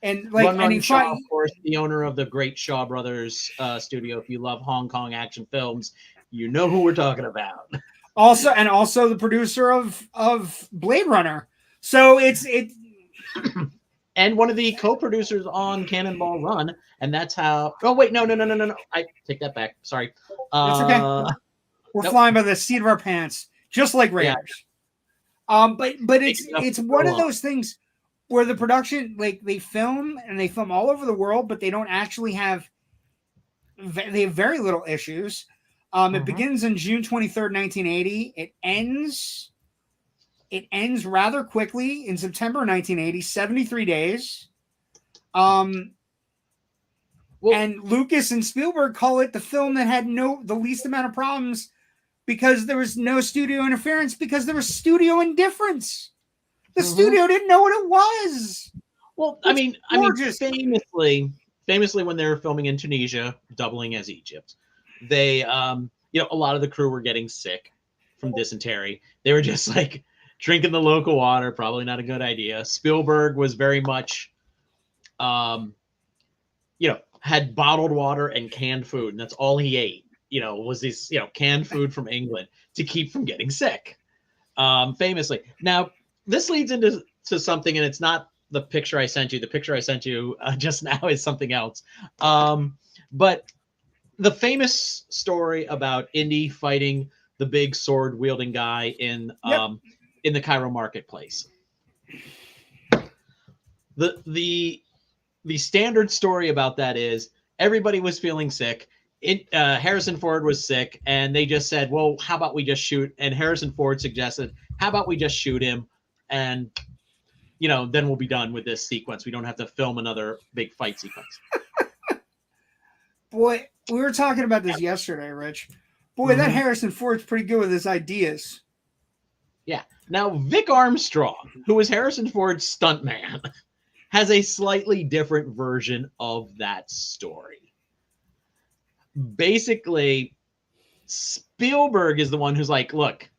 And Run Shaw, of course, the owner of the great Shaw Brothers studio. If you love Hong Kong action films, you know who we're talking about. Also the producer of Blade Runner. So it's and one of the co-producers on Cannonball Run, and that's how. Oh wait, no! I take that back. Sorry. That's okay. We're flying by the seat of our pants, just like Raiders. Yeah. But it's one of those things where the production, like, they film all over the world, but they don't actually have. They have very little issues. It begins on June 23rd, 1980. It ends rather quickly in September 1980, 73 days. And Lucas and Spielberg call it the film that had the least amount of problems because there was no studio interference, because there was studio indifference. The studio didn't know what it was. Well, I mean, famously, when they were filming in Tunisia, doubling as Egypt, they, a lot of the crew were getting sick from dysentery. They were just like drinking the local water, probably not a good idea. Spielberg was very much, had bottled water and canned food, and that's all he ate. Was this, canned food from England to keep from getting sick. Famously. Now, this leads into something, and it's not the picture I sent you. The picture I sent you just now is something else. But the famous story about Indy fighting the big sword-wielding guy in the Cairo marketplace. The standard story about that is everybody was feeling sick. Harrison Ford was sick, and they just said, well, how about we just shoot? And Harrison Ford suggested, how about we just shoot him? And, then we'll be done with this sequence. We don't have to film another big fight sequence. Boy, we were talking about this yesterday, Rich. Boy, that Harrison Ford's pretty good with his ideas. Yeah. Now, Vic Armstrong, who was Harrison Ford's stuntman, has a slightly different version of that story. Basically, Spielberg is the one who's like, look,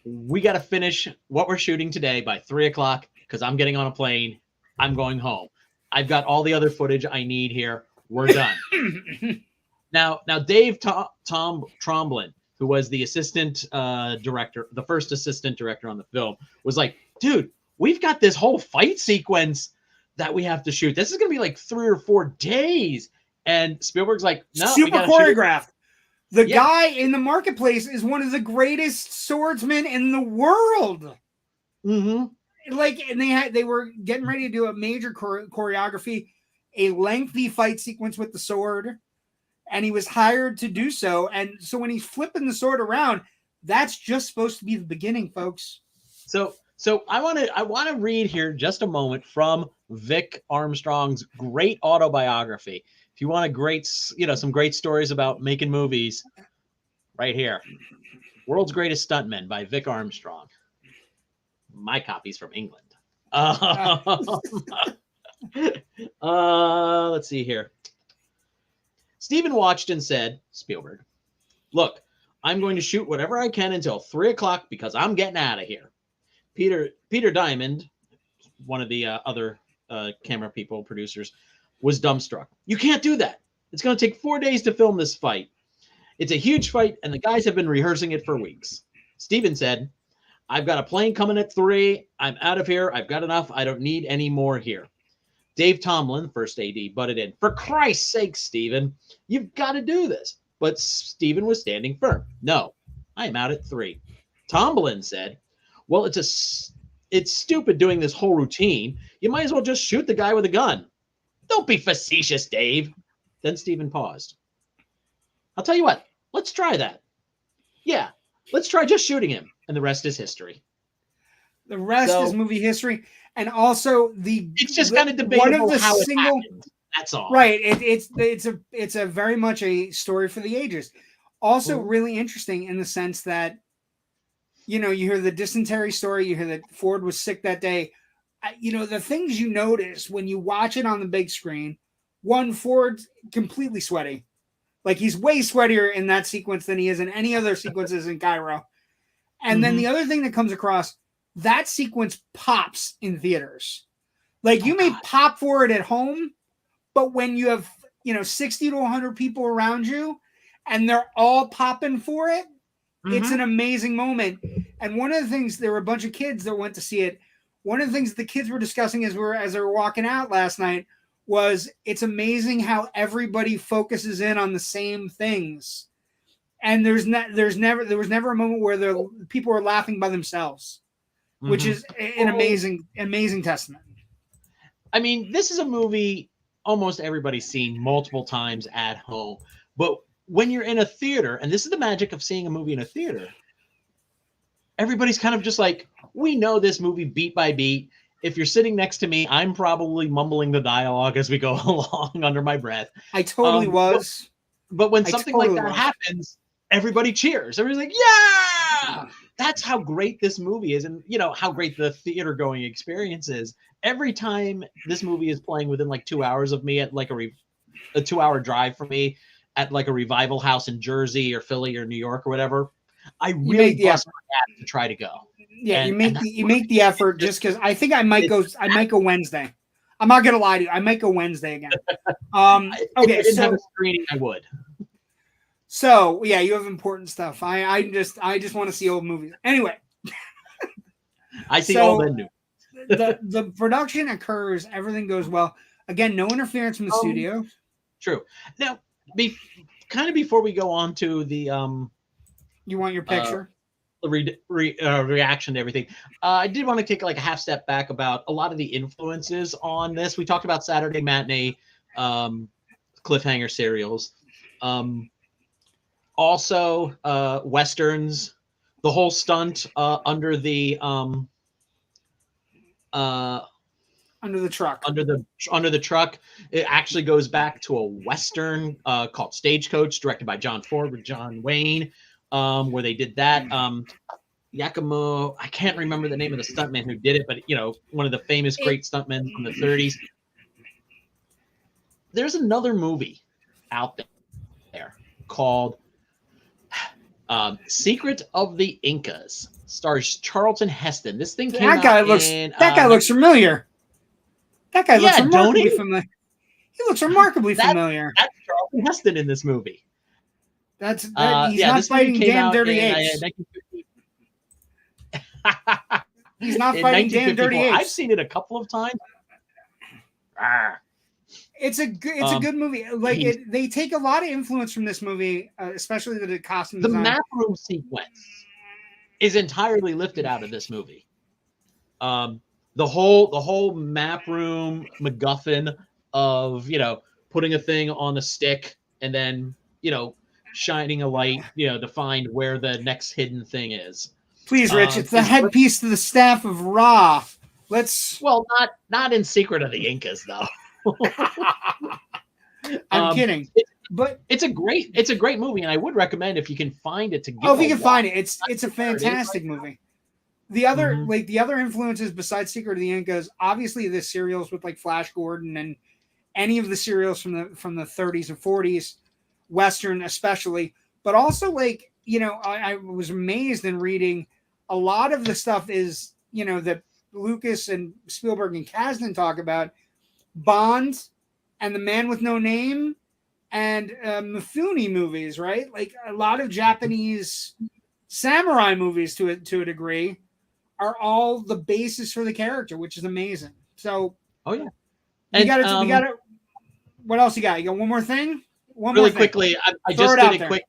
we got to finish what we're shooting today by 3:00. because I'm getting on a plane. I'm going home. I've got all the other footage I need here. We're done. Now Dave Tromblin, who was the assistant director, the first assistant director on the film, was like, dude, we've got this whole fight sequence that we have to shoot. This is going to be like 3 or 4 days. And Spielberg's like, no, super choreographed. The guy in the marketplace is one of the greatest swordsmen in the world. Mm-hmm. Like, and they were getting ready to do a major choreography, a lengthy fight sequence with the sword, and he was hired to do so. And so when he's flipping the sword around, that's just supposed to be the beginning, folks. So I want to read here just a moment from Vic Armstrong's great autobiography. If you want a great, some great stories about making movies, right here, World's Greatest Stuntmen by Vic Armstrong. My copy's from England. Let's see here. Stephen watched and said, Spielberg, look, I'm going to shoot whatever I can until 3 o'clock because I'm getting out of here. Peter Diamond, one of the other camera people, producers, was dumbstruck. You can't do that. It's going to take 4 days to film this fight. It's a huge fight, and the guys have been rehearsing it for weeks. Stephen said, I've got a plane coming at 3. I'm out of here. I've got enough. I don't need any more here. Dave Tomlin, first AD, butted in. For Christ's sake, Stephen, you've got to do this. But Stephen was standing firm. No, I am out at 3. Tomlin said, well, it's stupid doing this whole routine. You might as well just shoot the guy with a gun. Don't be facetious, Dave. Then Stephen paused. I'll tell you what. Let's try that. Yeah, let's try just shooting him. And the rest is history. The rest is movie history. And also it's just kind of debatable how it happened. That's all. Right. It's a very much a story for the ages. Also really interesting in the sense that, you hear the dysentery story, you hear that Ford was sick that day. The things you notice when you watch it on the big screen, one, Ford's completely sweaty. Like he's way sweatier in that sequence than he is in any other sequences in Cairo. And then the other thing that comes across, that sequence pops in theaters. Like you may pop for it at home, but when you have, 60 to 100 people around you and they're all popping for it, it's an amazing moment. And one of the things, there were a bunch of kids that went to see it. One of the things the kids were discussing as they were walking out last night was it's amazing how everybody focuses in on the same things. And there was never a moment where the people were laughing by themselves, which is an amazing testament. I mean, this is a movie almost everybody's seen multiple times at home, but when you're in a theater, and this is the magic of seeing a movie in a theater, everybody's kind of just like, we know this movie beat by beat. If you're sitting next to me, I'm probably mumbling the dialogue as we go along under my breath. I totally was. But when something like that happens, everybody cheers. Everybody's like, yeah! That's how great this movie is, and how great the theater going experience is. Every time this movie is playing within like 2 hours of me at like a 2-hour drive from me at like a revival house in Jersey or Philly or New York or whatever, I really bust my ass to try to go. Yeah, you make the effort just because I think I might go Wednesday. I'm not gonna lie to you. I might go Wednesday again. Okay, if I didn't have a screening, I would. So yeah, you have important stuff. I just want to see old movies. Anyway, I see old and new. the production occurs. Everything goes well. Again, no interference from the studio. True. Now, before we go on to the you want your picture? Reaction to everything. I did want to take like a half step back about a lot of the influences on this. We talked about Saturday matinee cliffhanger serials. Also, westerns, the whole stunt under the truck. Under the truck. It actually goes back to a western called Stagecoach, directed by John Ford with John Wayne, where they did that. Giacomo, I can't remember the name of the stuntman who did it, but one of the famous great stuntmen from the 30s. There's another movie out there called Secret of the Incas stars Charlton Heston. This thing came That guy out looks. in, That guy looks familiar. That guy looks yeah, don't remarkably he? familiar. He looks remarkably That- familiar. That's Charlton Heston in this movie. That's that. He's Yeah, not this movie fighting came damn out dirty in, apes. 1950. He's not In fighting damn dirty 1954. I've apes. seen it a couple of times. It's a good movie. Like they take a lot of influence from this movie, especially the costume The design. map room sequence is entirely lifted out of this movie. The whole map room MacGuffin of, putting a thing on a stick and then, shining a light, to find where the next hidden thing is. Please, Rich, it's the headpiece to the staff of Ra. Let's. Well, not in Secret of the Incas though. I'm kidding, but it's a great movie, and I would recommend if you can find it to give. Oh, if you can find it, it's a fantastic movie. The other the other influences besides Secret of the Incas, obviously the serials with like Flash Gordon and any of the serials from the 30s and 40s, Western especially, but also like I was amazed in reading a lot of the stuff is that Lucas and Spielberg and Kasdan talk about. Bond and The Man with No Name and Mifune movies, right? Like a lot of Japanese samurai movies to a degree are all the basis for the character, which is amazing. So, oh yeah, we got it. What else you got? You got one more thing? Really quickly, I just did a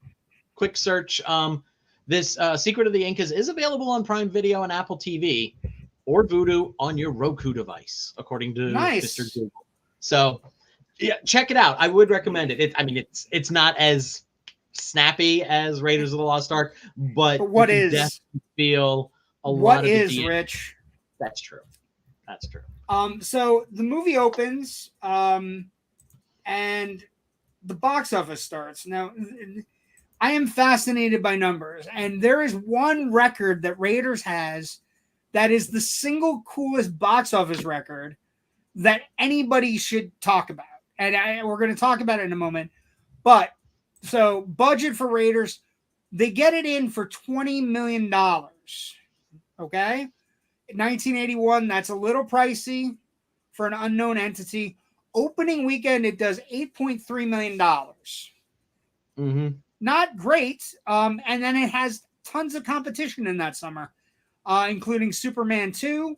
quick search. This Secret of the Incas is available on Prime Video and Apple TV. Or Vudu on your Roku device, according to Mr. Google. So, yeah, check it out. I would recommend it. It's not as snappy as Raiders of the Lost Ark, but what is definitely feel a what lot of is the Rich? That's true. That's true. So the movie opens, and the box office starts. Now, I am fascinated by numbers, and there is one record that Raiders has. That is the single coolest box office record that anybody should talk about. And we're going to talk about it in a moment. But, so, budget for Raiders, they get it in for $20 million. Okay? In 1981, that's a little pricey for an unknown entity. Opening weekend, it does $8.3 million. Mm-hmm. Not great. And then it has tons of competition in that summer. Including Superman 2,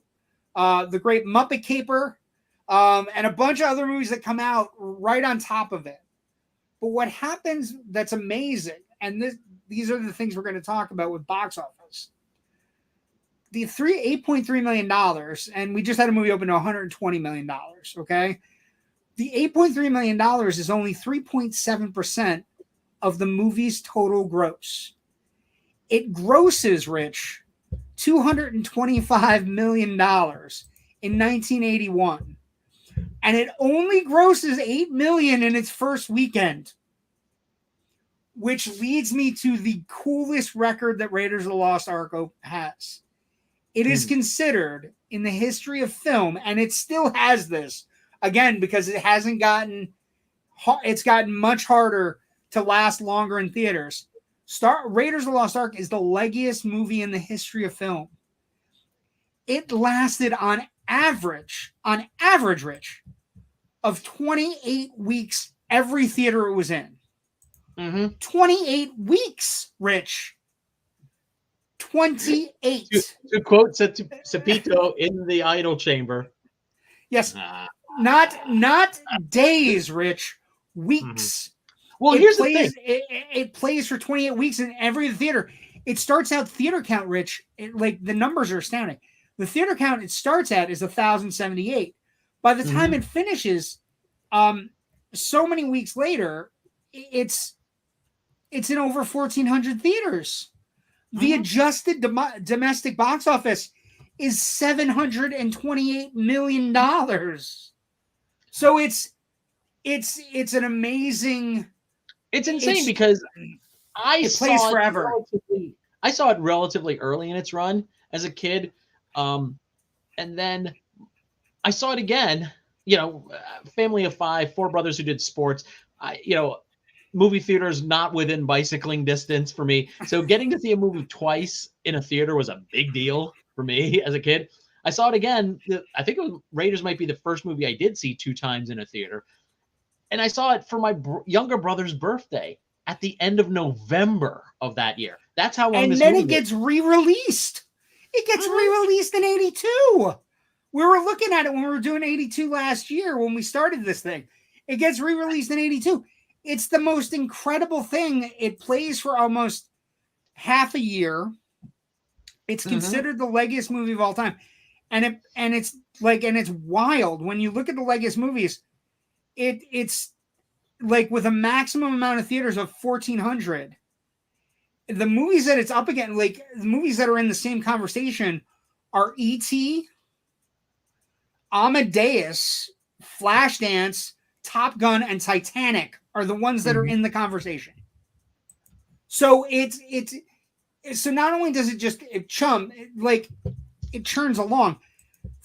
The Great Muppet Caper, and a bunch of other movies that come out right on top of it. But what happens that's amazing, and these are the things we're going to talk about with box office. The $8.3 million, and we just had a movie open to $120 million, okay? The $8.3 million is only 3.7% of the movie's total gross. It grosses, Rich, $225 million in 1981, and it only grosses $8 million in its first weekend, which leads me to the coolest record that Raiders of the Lost Ark has. It is considered in the history of film, and it still has this again because it's gotten much harder to last longer in theaters. Raiders of the Lost Ark is the leggiest movie in the history of film. It lasted on average, Rich, of 28 weeks every theater it was in. 28 weeks, Rich. 28. To quote Sapito in the Idol Chamber. Yes. Not days, Rich. Weeks. Well, here's the thing. It plays for 28 weeks in every theater. It starts out theater count, Rich. Like the numbers are astounding. The theater count it starts at is 1,078. By the time it finishes, so many weeks later, it's in over 1,400 theaters. The adjusted domestic box office is $728 million. So it's an amazing. It's insane because I saw it relatively early in its run as a kid, and then I saw it again. Family of 5, 4 brothers who did sports. movie theaters not within bicycling distance for me. So getting to see a movie twice in a theater was a big deal for me as a kid. I saw it again. I think Raiders might be the first movie I did see 2 times in a theater. And I saw it for my younger brother's birthday at the end of November of that year. That's how long and this then movie it gets re-released. It gets re-released in 82. We were looking at it when we were doing 82 last year when we started this thing. It gets re-released in 82. It's the most incredible thing. It plays for almost half a year. It's considered the leggiest movie of all time. And it's wild. When you look at the leggiest movies, it's like with a maximum amount of theaters of 1,400. The movies that it's up against, like the movies that are in the same conversation, are E.T., Amadeus, Flashdance, Top Gun, and Titanic are the ones that are in the conversation. So so not only does it just it churns along.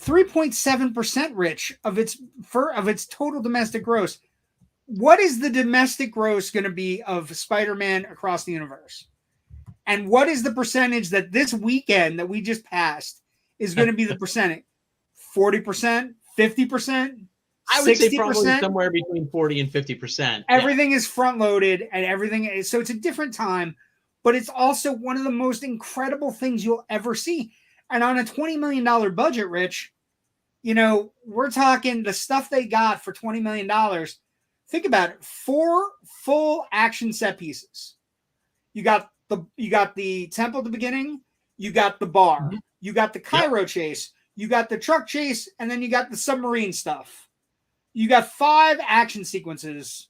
3.7%, Rich, of its total domestic gross. What is the domestic gross going to be of Spider-Man Across the Universe? And what is the percentage that this weekend that we just passed is going to be the percentage? 40%, 50%, I would 60%? say probably somewhere between 40 and 50%. Everything is front loaded and everything is, so it's a different time, but it's also one of the most incredible things you'll ever see. And on a $20 million budget, Rich, you know, we're talking the stuff they got for $20 million. Think about it. 4 full action set pieces. You got the temple at the beginning, you got the bar, you got the Cairo chase, you got the truck chase, and then you got the submarine stuff. You got 5 action sequences,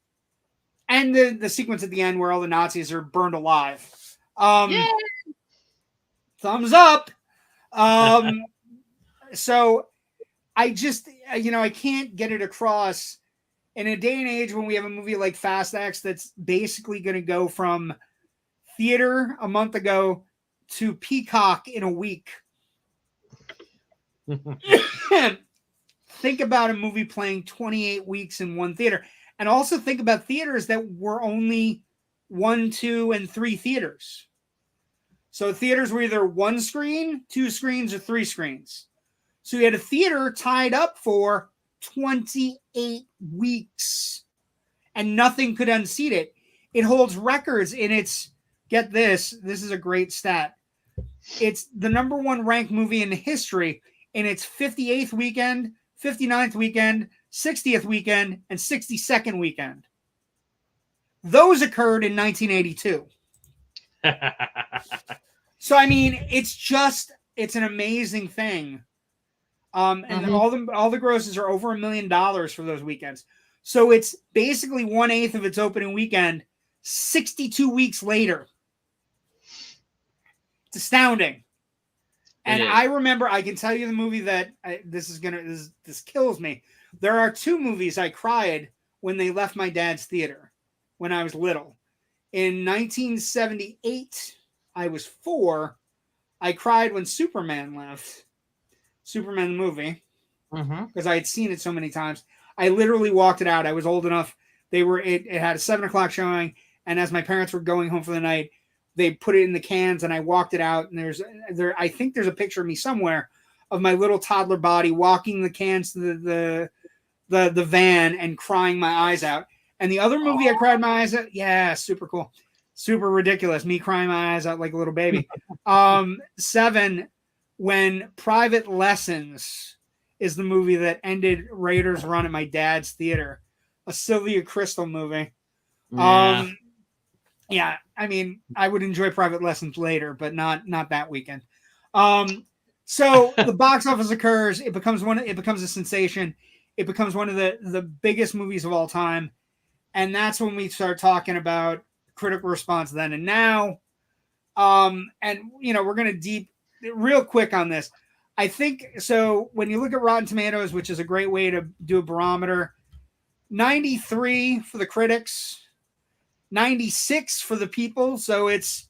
and the sequence at the end where all the Nazis are burned alive. Thumbs up. So I just, I can't get it across in a day and age when we have a movie like Fast X that's basically going to go from theater a month ago to Peacock in a week. Think about a movie playing 28 weeks in one theater. And also think about theaters that were only 1, 2, and 3 theaters. So theaters were either 1 screen, 2 screens, or 3 screens. So you had a theater tied up for 28 weeks. And nothing could unseat it. It holds records in its, get this is a great stat. It's the #1 ranked movie in history in its 58th weekend, 59th weekend, 60th weekend, and 62nd weekend. Those occurred in 1982. So, I mean, it's an amazing thing. And all the grosses are over $1 million for those weekends. So it's basically 1/8 of its opening weekend, 62 weeks later. It's astounding. And I remember, I can tell you the movie that this kills me. There are 2 movies I cried when they left my dad's theater when I was little. In 1978, I was 4. I cried when Superman left. Superman the movie. Because I had seen it so many times. I literally walked it out. I was old enough. It had a 7:00 showing. And as my parents were going home for the night, they put it in the cans and I walked it out. And I think there's a picture of me somewhere of my little toddler body walking the cans to the van and crying my eyes out. And the other movie I cried my eyes out. Yeah, super cool. Super ridiculous. Me crying my eyes out like a little baby. 7, when Private Lessons is the movie that ended Raiders' run at my dad's theater. A Sylvia Crystal movie. Yeah, I mean, I would enjoy Private Lessons later, but not that weekend. So the box office occurs. It becomes a sensation. It becomes one of the biggest movies of all time. And that's when we start talking about critical response then and now. And, we're going to real quick on this. I think, so when you look at Rotten Tomatoes, which is a great way to do a barometer, 93 for the critics, 96 for the people. So it's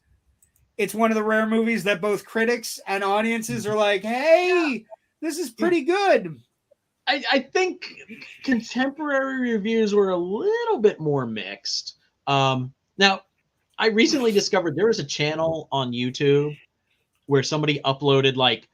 one of the rare movies that both critics and audiences are like, hey, this is pretty good. I think contemporary reviews were a little bit more mixed. Now, I recently discovered there was a channel on YouTube where somebody uploaded like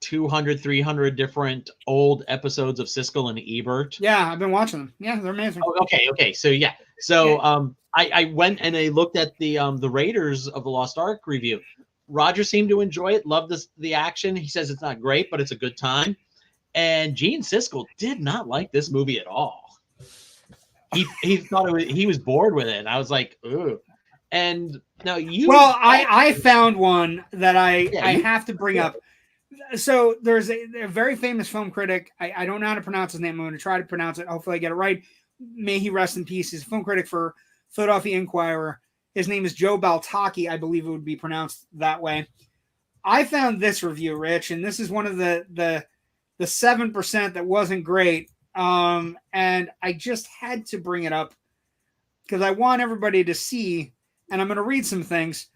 200, 300 different old episodes of Siskel and Ebert. Yeah, I've been watching them. Yeah, they're amazing. Oh, okay. So yeah. So I went and I looked at the Raiders of the Lost Ark review. Roger seemed to enjoy it, loved the action. He says it's not great, but it's a good time. And Gene Siskel did not like this movie at all. He thought he was bored with it. And I was like, ooh. And now I found one that I have to bring up. So there's a very famous film critic. I don't know how to pronounce his name. I'm going to try to pronounce it. Hopefully I get it right. May he rest in peace. He's a film critic for Philadelphia Inquirer. His name is Joe Baltaki. I believe it would be pronounced that way. I found this review, Rich, and this is one of the 7% that wasn't great. And I just had to bring it up because I want everybody to see, and I'm going to read some things.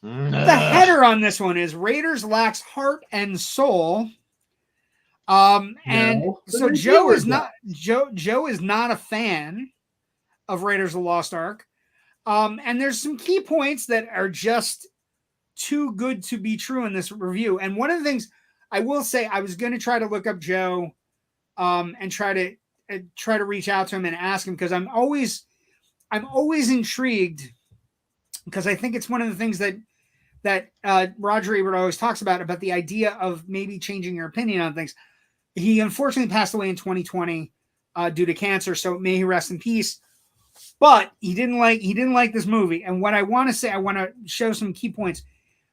The header on this one is Raiders lacks heart and soul. So Joe is not a fan of Raiders of the Lost Ark. And there's some key points that are just too good to be true in this review. And one of the things I will say, I was going to try to look up Joe and try to reach out to him and ask him, because I'm always intrigued, because I think it's one of the things that Roger Ebert always talks about the idea of maybe changing your opinion on things. He unfortunately passed away in 2020 due to cancer, so may he rest in peace. But he didn't like this movie. And what I want to say, I want to show some key points.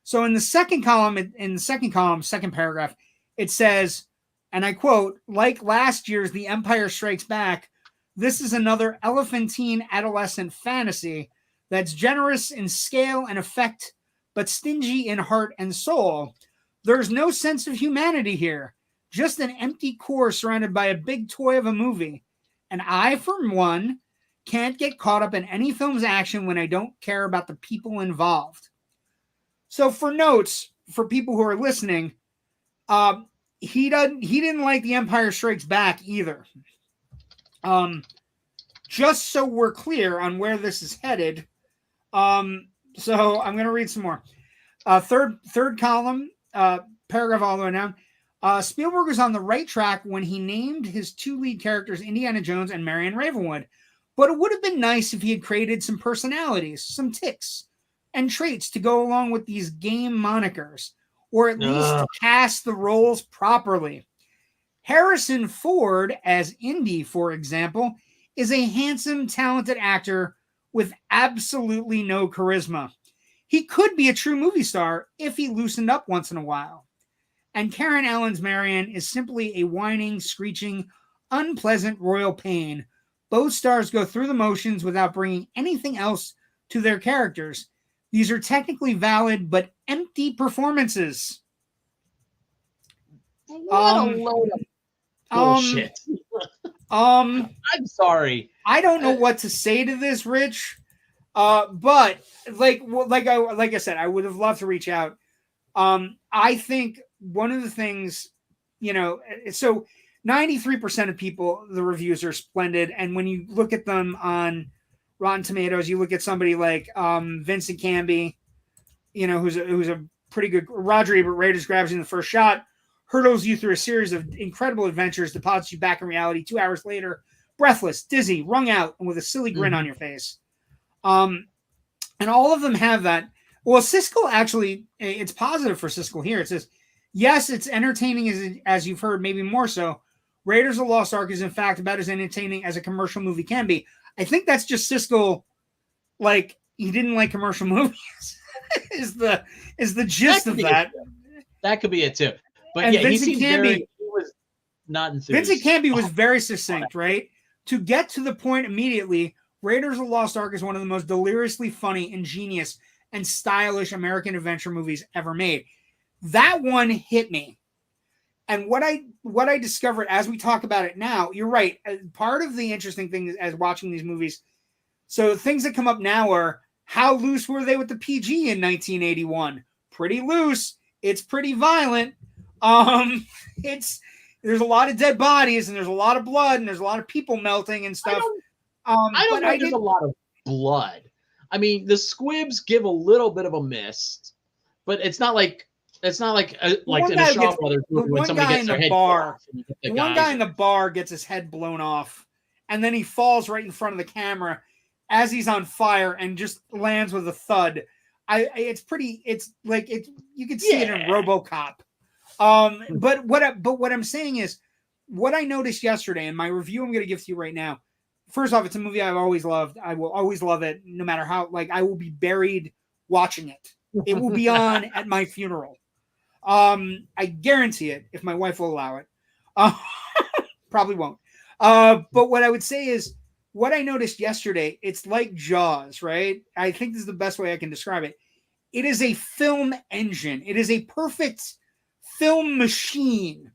So in the second column, second paragraph, it says, and I quote, "Like last year's The Empire Strikes Back, this is another elephantine adolescent fantasy that's generous in scale and effect, but stingy in heart and soul. There's no sense of humanity here, just an empty core surrounded by a big toy of a movie. And I, for one, can't get caught up in any film's action when I don't care about the people involved." So for notes, for people who are listening, he didn't like The Empire Strikes Back either. Just so we're clear on where this is headed. So I'm going to read some more. Third column, paragraph all the way down. Spielberg was on the right track when he named his two lead characters Indiana Jones and Marion Ravenwood. But it would have been nice if he had created some personalities, some tics, and traits to go along with these game monikers, or at least cast the roles properly. Harrison Ford as Indy, for example, is a handsome, talented actor with absolutely no charisma. He could be a true movie star if he loosened up once in a while. And Karen Allen's Marion is simply a whining, screeching, unpleasant royal pain. Both stars go through the motions without bringing anything else to their characters. These are technically valid but empty performances. What a load of bullshit. I'm sorry. I don't know what to say to this, Rich. But like I said, I would have loved to reach out. I think one of the things, so 93% of people, the reviews are splendid. And when you look at them on Rotten Tomatoes, you look at somebody like Vincent Canby, who's a pretty good. Roger Ebert, Raiders grabs you in the first shot, hurdles you through a series of incredible adventures, deposits you back in reality 2 hours later, breathless, dizzy, wrung out, and with a silly grin on your face. And all of them have that. Well, Siskel actually, it's positive for Siskel here. It says, yes, it's entertaining as you've heard, maybe more so. Raiders of the Lost Ark is in fact about as entertaining as a commercial movie can be. I think that's just Siskel, like he didn't like commercial movies. is the gist of that. That could be it too. But and yeah, Vincent Canby, he was not enthused. Vincent Canby was very succinct, right? To get to the point immediately, Raiders of the Lost Ark is one of the most deliriously funny, ingenious, and stylish American adventure movies ever made. That one hit me. And what I discovered as we talk about it now, you're right. Part of the interesting thing as watching these movies, so things that come up now are, how loose were they with the PG in 1981? Pretty loose. It's pretty violent. There's a lot of dead bodies and there's a lot of blood and there's a lot of people melting and stuff. I don't But know I if there's did. a lot of blood. I mean, the squibs give a little bit of a miss, but it's not like The like one in a guy Shaw gets Brothers the movie when one somebody guy gets in their the head cut bar. off and you get the The one guy in geyser. the bar gets his head blown off, and then he falls right in front of the camera as he's on fire and just lands with a thud. It's pretty. It's like it. You could see it in Yeah. RoboCop. But what I'm saying is, what I noticed yesterday in my review, I'm going to give to you right now. First off, it's a movie I've always loved. I will always love it, no matter how. Like I will be buried watching it. It will be on at my funeral. I guarantee it if my wife will allow it. Uh, probably won't. But what I would say is what I noticed yesterday, it's like Jaws, right? I think this is the best way I can describe it. It is a film engine. It is a perfect film machine.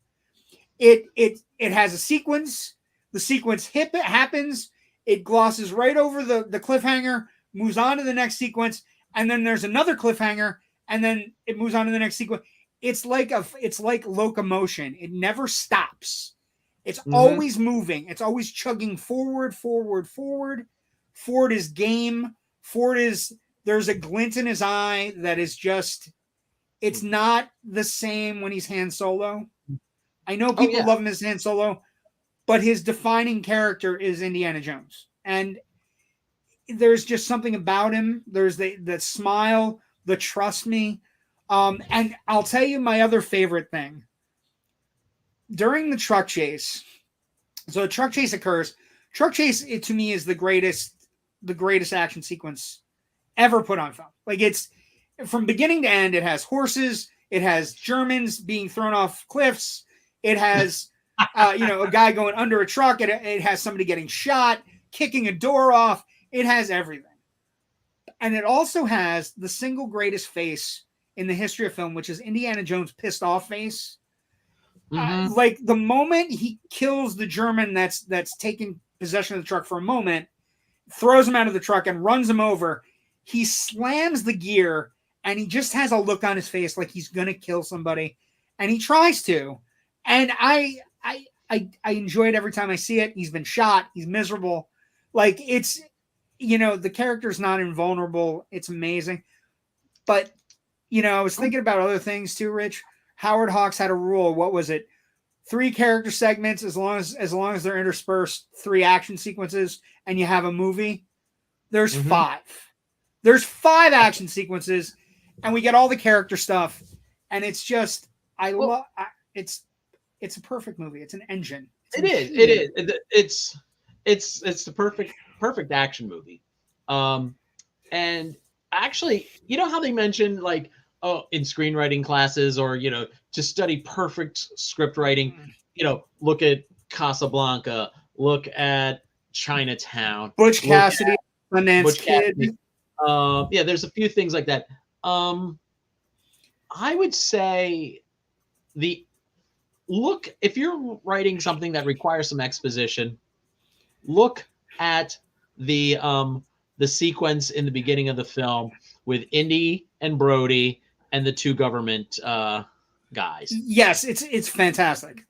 It has a sequence. The sequence happens. It glosses right over the cliffhanger, moves on to the next sequence, and then there's another cliffhanger, and then it moves on to the next sequence. It's like locomotion. It never stops. It's always moving. It's always chugging forward, forward, forward. Ford is game. Ford is there's a glint in his eye that is just it's not the same when he's Han Solo. I know people love him as Han Solo, but his defining character is Indiana Jones. And there's just something about him. There's the smile, the trust me. And I'll tell you my other favorite thing. During the truck chase, so a truck chase occurs. Truck chase, it to me is the greatest action sequence ever put on film. Like it's from beginning to end. It has horses. It has Germans being thrown off cliffs. It has a guy going under a truck. It has somebody getting shot, kicking a door off. It has everything. And it also has the single greatest face in the history of film, which is Indiana Jones' pissed off face. Like the moment he kills the German that's taking possession of the truck for a moment, throws him out of the truck and runs him over, he slams the gear and he just has a look on his face like he's gonna kill somebody, and he tries to. And I enjoy it every time I see it. He's been shot. He's miserable. Like it's the character's not invulnerable. It's amazing. But I was thinking about other things too, Rich. Howard Hawks had a rule. What was it? 3 character segments as long as they're interspersed, 3 action sequences, and you have a movie. There's 5. There's 5 action sequences, and we get all the character stuff, and it's just it's a perfect movie. It's an engine. It's the perfect action movie. And actually, you know how they mentioned like in screenwriting classes or to study perfect script writing, look at Casablanca, look at Chinatown, Butch Cassidy, Sundance Kid. There's a few things like that. I would say if you're writing something that requires some exposition, look at the sequence in the beginning of the film with Indy and Brody and the 2 government guys. Yes, it's fantastic.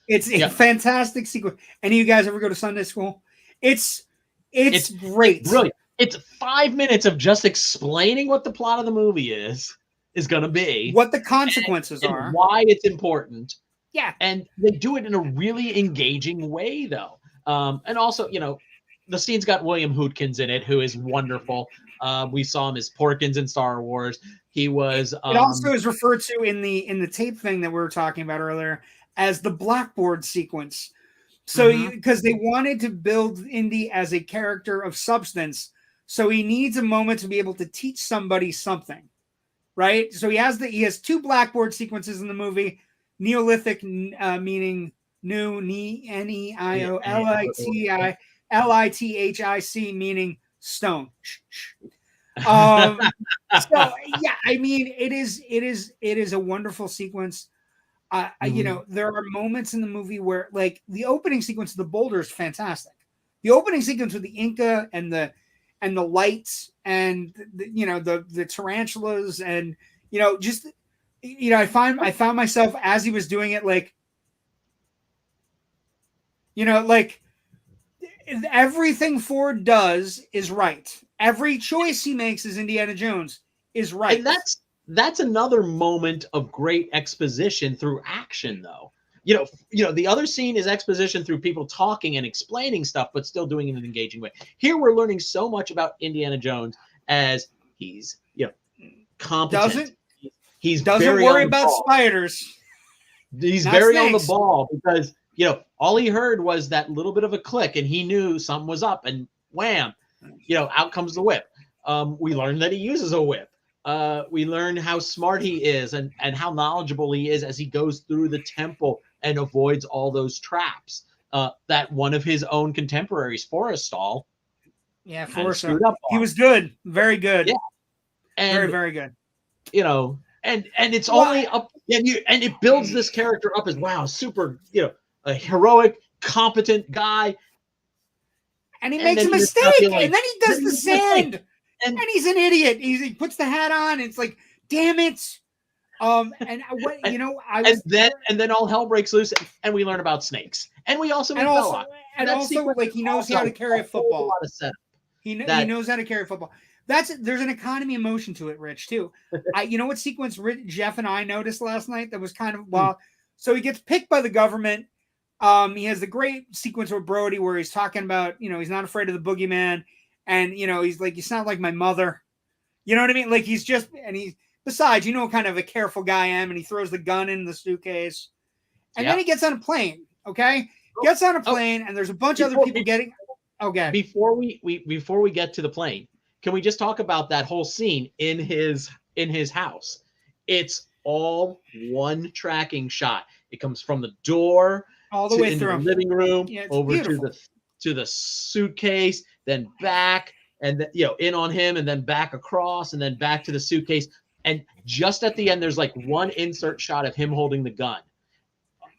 It's a fantastic sequence. Any of you guys ever go to Sunday school? It's great. It's brilliant. It's 5 minutes of just explaining what the plot of the movie is going to be, what the consequences are, why it's important. Yeah, and they do it in a really engaging way, though. And also, the scene's got William Hootkins in it, who is wonderful. We saw him as Porkins in Star Wars. He was. It also is referred to in the tape thing that we were talking about earlier as the blackboard sequence. So, because they wanted to build Indy as a character of substance, so he needs a moment to be able to teach somebody something, right? So he has 2 blackboard sequences in the movie. Neolithic, meaning new, Neio, Lithic, meaning stone. So yeah, I mean, it is a wonderful sequence. There are moments in the movie where, like, the opening sequence of the boulder is fantastic. The opening sequence with the Inca and the lights and the tarantulas and just. I found myself as he was doing it, like, everything Ford does is right. Every choice he makes as Indiana Jones is right. And that's another moment of great exposition through action, though. The other scene is exposition through people talking and explaining stuff, but still doing it in an engaging way. Here we're learning so much about Indiana Jones as he's, competent. He's doesn't very worry about spiders. He's very on the ball because, all he heard was that little bit of a click and he knew something was up, and wham, out comes the whip. We learned that he uses a whip. We learn how smart he is and how knowledgeable he is as he goes through the temple and avoids all those traps that one of his own contemporaries, Forrestal, Forrestal, he was good, very good, very, very good. And it's only up, and it builds this character up as super, a heroic, competent guy. And he makes a mistake, and then he does the sand, and he's an idiot. He puts the hat on, and it's like, damn it. And what and then all hell breaks loose, and we learn about snakes, and we also and also like he knows how to carry a football. He knows how to carry a football. There's an economy of motion to it, Rich, too. What sequence Jeff and I noticed last night that was kind of so he gets picked by the government. He has the great sequence with Brody where he's talking about, he's not afraid of the boogeyman, and he's like, you sound like my mother. You know what I mean? Like besides, kind of a careful guy I am, and he throws the gun in the suitcase. And then he gets on a plane, okay? Gets on a plane, and there's a bunch of other people getting okay. Before we get to the plane, can we just talk about that whole scene in his house? It's all one tracking shot. It comes from the door all the way through the living room, over beautiful. to the suitcase, then back, and in on him, and then back across, and then back to the suitcase. And just at the end, there's like one insert shot of him holding the gun.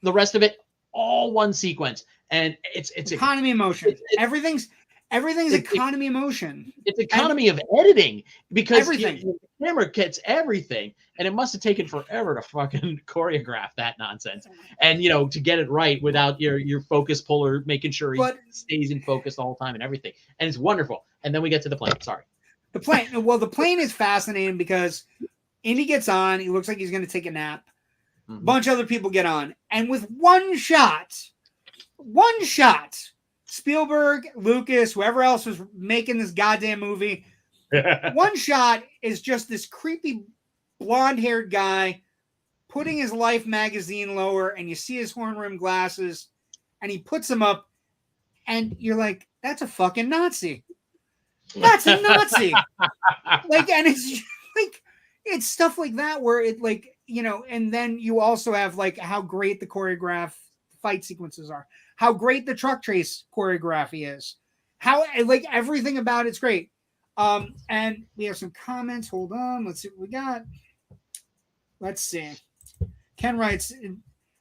The rest of it, all one sequence, and it's economy of motion. Everything's economy of motion. It's economy of editing, because everything. The camera gets everything, and it must have taken forever to fucking choreograph that nonsense, and to get it right without your focus puller making sure he stays in focus the whole time and everything. And it's wonderful. And then we get to the plane. Sorry. The plane. Well, the plane is fascinating because Indy gets on. He looks like he's going to take a nap. Mm-hmm. Bunch of other people get on, and with one shot, Spielberg, Lucas, whoever else was making this goddamn movie, one shot is just this creepy blonde-haired guy putting his Life magazine lower, and you see his horn-rimmed glasses, and he puts them up, and you're like, that's a fucking Nazi. That's a Nazi. And it's like, it's stuff like that where it and then you also have how great the choreographed fight sequences are, how great the truck chase choreography is, how everything about it's great. And we have some comments. Hold on, let's see what we got. Let's see. Ken writes,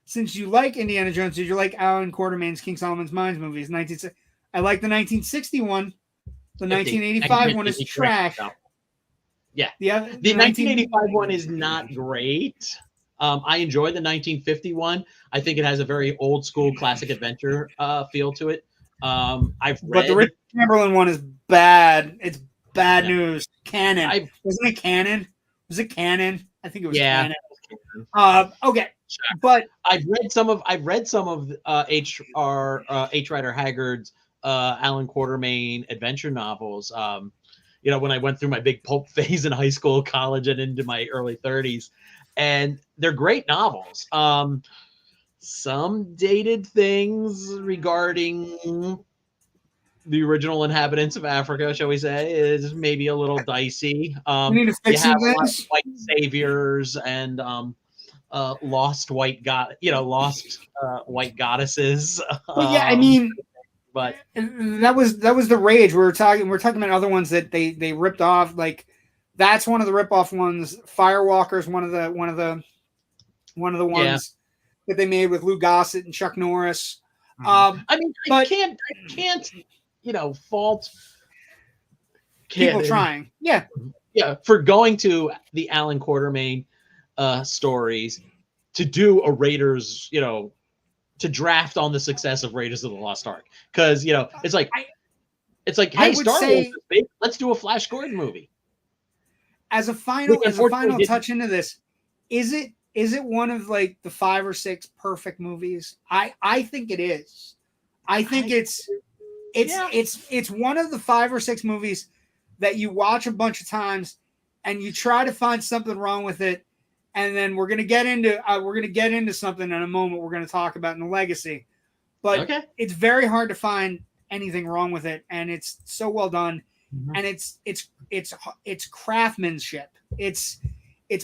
since you like Indiana Jones, did you like Alan Quartermain's King Solomon's Mines movies? I like the 1961. The 1985 one is trash. Yeah. The 1985 one is not great. I enjoy the 1951. I think it has a very old school classic adventure feel to it. But the Rich Chamberlain one is bad. It's bad news. Canon. Wasn't it canon? Was it canon? I think it was canon. Okay. Sure. But I've read some of H. Rider Haggard's Alan Quartermain adventure novels. When I went through my big pulp phase in high school, college, and into my early 30s, and they're great novels. Some dated things regarding the original inhabitants of Africa, shall we say, is maybe a little dicey. We need to fix you have things. White saviors and lost white white goddesses. Well, yeah, I mean, but that was the rage. We're talking about other ones that they ripped off. Like that's one of the rip-off ones. Firewalker's one of the ones that they made with Lou Gossett and Chuck Norris. I can't fault people trying. Yeah, for going to the Alan Quartermain stories to do a Raiders, to draft on the success of Raiders of the Lost Ark, because it's like I hey, would Star say- Wars is big. Let's do a Flash Gordon movie. As a final unfortunately touch into this, is it one of like the 5 or 6 perfect movies? I think it is. I think it's one of the 5 or 6 movies that you watch a bunch of times and you try to find something wrong with it, and then we're gonna get into something in a moment we're gonna talk about in the legacy. But it's very hard to find anything wrong with it, and it's so well done. And it's craftsmanship. It's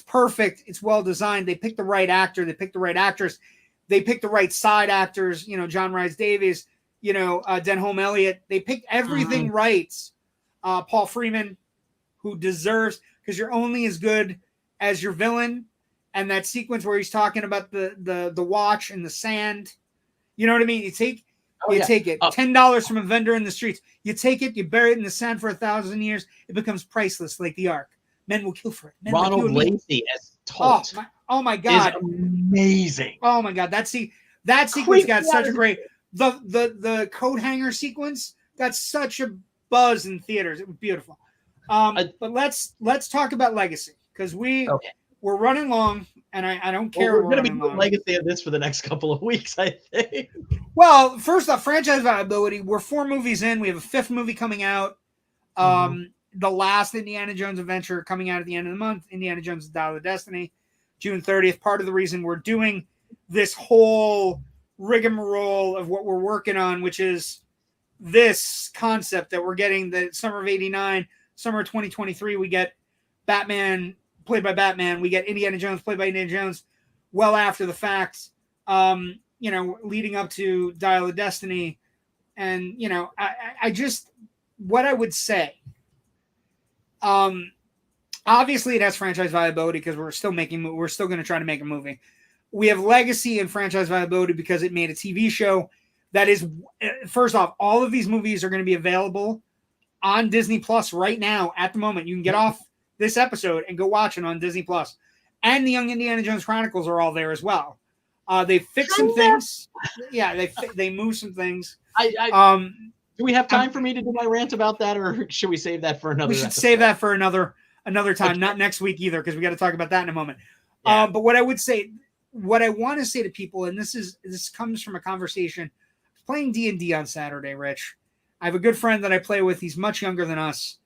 perfect. It's well designed. They picked the right actor. They picked the right actress. They picked the right side actors. John Rhys Davies. Denholm Elliott. They picked everything right. Paul Freeman, who deserves, because you're only as good as your villain. And that sequence where he's talking about the watch and the sand. You know what I mean? You take it. $10 from a vendor in the streets. You take it, you bury it in the sand for 1,000 years. It becomes priceless, like the Ark. Men will kill for it. Ronald Lacey as Tolt. Oh my God! Is amazing. Oh my God! That sequence got such a great. The coat hanger sequence got such a buzz in theaters. It was beautiful. But let's talk about legacy, because we're running long, and I don't care. We're going to be doing legacy of this for the next couple of weeks, I think. Well, first off, franchise viability. We're 4 movies in. We have a 5th movie coming out. The last Indiana Jones adventure coming out at the end of the month. Indiana Jones' Dial of Destiny, June 30th. Part of the reason we're doing this whole rigmarole of what we're working on, which is this concept that we're getting the summer of '89, summer of 2023. We get Batman played by Batman. We get Indiana Jones played by Indiana Jones well after the fact, leading up to Dial of Destiny. And, I just, what I would say, obviously it has franchise viability because we're still going to try to make a movie. We have legacy and franchise viability because it made a TV show that is, first off, all of these movies are going to be available on Disney Plus right now at the moment. You can get off this episode and go watch it on Disney Plus. And the Young Indiana Jones Chronicles are all there as well. They fixed some things. Yeah, they moved some things. Do we have time for me to do my rant about that, or should we save that for another? We should save that for another time, not next week either, because we got to talk about that in a moment. Yeah. But what I want to say to people, and this comes from a conversation. I was playing D&D on Saturday, Rich. I have a good friend that I play with. He's much younger than us.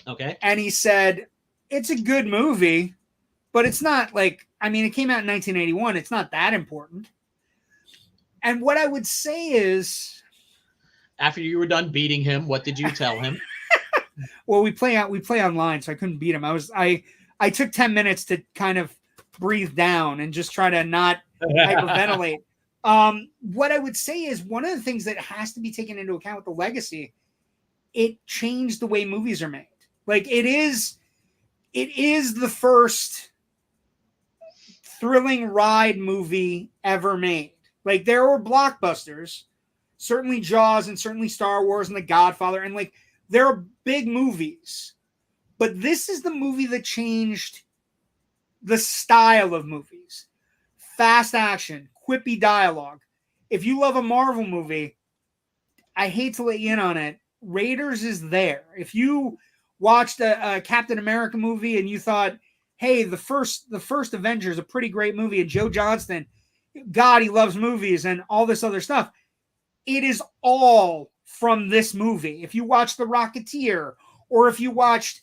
Okay. And he said, it's a good movie, but it's not it came out in 1981. It's not that important. And what I would say is, after you were done beating him, what did you tell him? Well, we play online, so I couldn't beat him. I took 10 minutes to kind of breathe down and just try to not hyperventilate. What I would say is, one of the things that has to be taken into account with the legacy, it changed the way movies are made. Like, it is the first thrilling ride movie ever made. Like, there were blockbusters, certainly Jaws and certainly Star Wars and The Godfather, and like, there are big movies, but this is the movie that changed the style of movies. Fast action, quippy dialogue. If you love a Marvel movie, I hate to let you in on it, Raiders is there. If you watched a Captain America movie and you thought, hey, the first Avengers is a pretty great movie, and Joe Johnston, God, he loves movies and all this other stuff, it is all from this movie. If you watch The Rocketeer, or if you watched,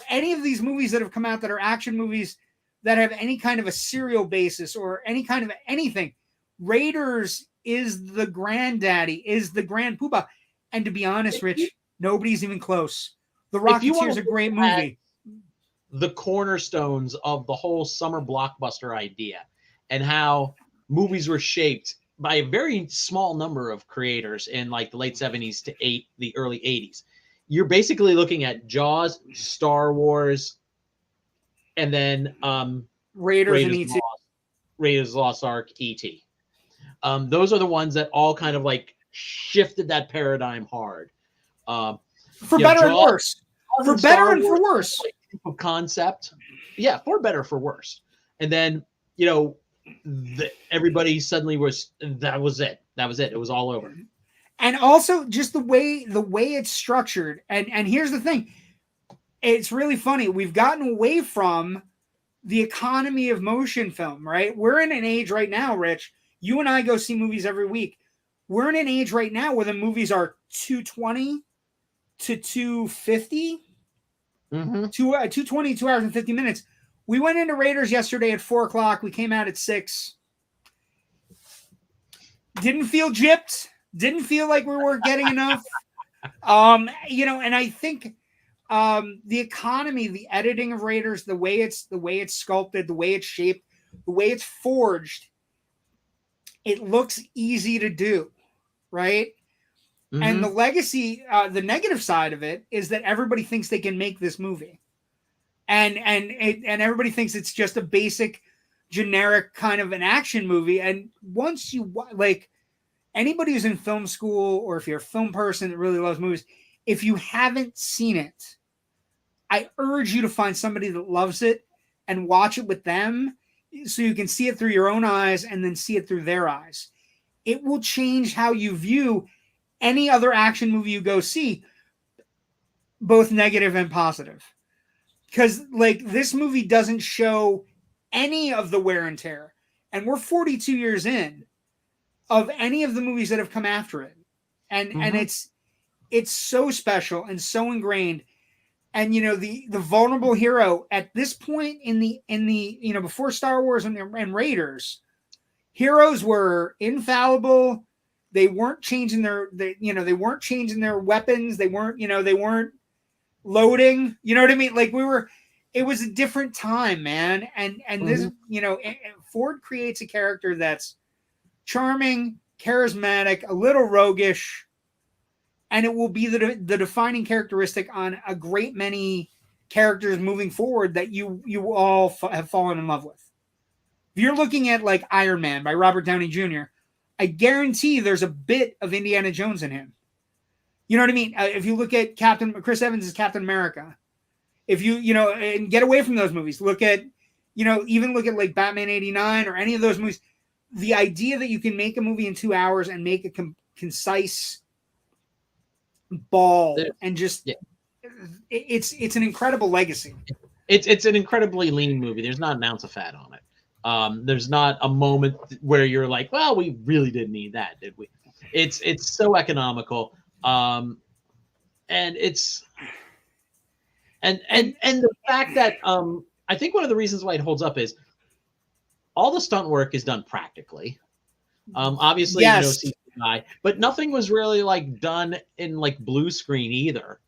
any of these movies that have come out that are action movies that have any kind of a serial basis or any kind of anything, Raiders is the granddaddy, is the grand poobah. And to be honest, Rich, nobody's even close. The Rocketeer is a great movie. The cornerstones of the whole summer blockbuster idea, and how movies were shaped by a very small number of creators in like the late 70s to the early 80s. You're basically looking at Jaws, Star Wars, and then Raiders and E.T. Raiders Lost Ark, E.T. Those are the ones that all kind of like shifted that paradigm hard. For better and worse. For better and for worse. Concept. Yeah, for better, for worse. And then, everybody suddenly was, that was it. It was all over. And also just the way it's structured. And here's the thing. It's really funny. We've gotten away from the economy of motion film, right? We're in an age right now, Rich. You and I go see movies every week. We're in an age right now where the movies are 220 to 250. 220, 2 hours and 50 minutes. We went into Raiders yesterday at 4 o'clock. We came out at 6. Didn't feel gypped. Didn't feel like we weren't getting enough. And I think the economy, the editing of Raiders, the way it's sculpted, the way it's shaped, the way it's forged, it looks easy to do, right? Mm-hmm. And the legacy, the negative side of it is that everybody thinks they can make this movie, and everybody thinks it's just a basic, generic kind of an action movie. And once you like, anybody who's in film school, or if you're a film person that really loves movies, if you haven't seen it, I urge you to find somebody that loves it and watch it with them, so you can see it through your own eyes and then see it through their eyes. It will change how you view any other action movie you go see, both negative and positive. Because like, this movie doesn't show any of the wear and tear. And we're 42 years in of any of the movies that have come after it. And and it's so special and so ingrained. And the vulnerable hero at this point in the before Star Wars and Raiders, heroes were infallible. They weren't changing their weapons. They weren't loading. You know what I mean? Like, it was a different time, man. And this, Ford creates a character that's charming, charismatic, a little roguish, and it will be the defining characteristic on a great many characters moving forward that you all have fallen in love with. If you're looking at like Iron Man by Robert Downey Jr., I guarantee there's a bit of Indiana Jones in him. You know what I mean? If you look at Chris Evans as Captain America, if and get away from those movies, look at like Batman '89 or any of those movies. The idea that you can make a movie in 2 hours and make a concise ball and just it's an incredible legacy. It's an incredibly lean movie. There's not an ounce of fat on it. There's not a moment where you're like, well, we really didn't need that, did we? It's so economical. And it's and the fact that I think one of the reasons why it holds up is all the stunt work is done practically. Obviously, yes. CGI, but nothing was really like done in like blue screen either.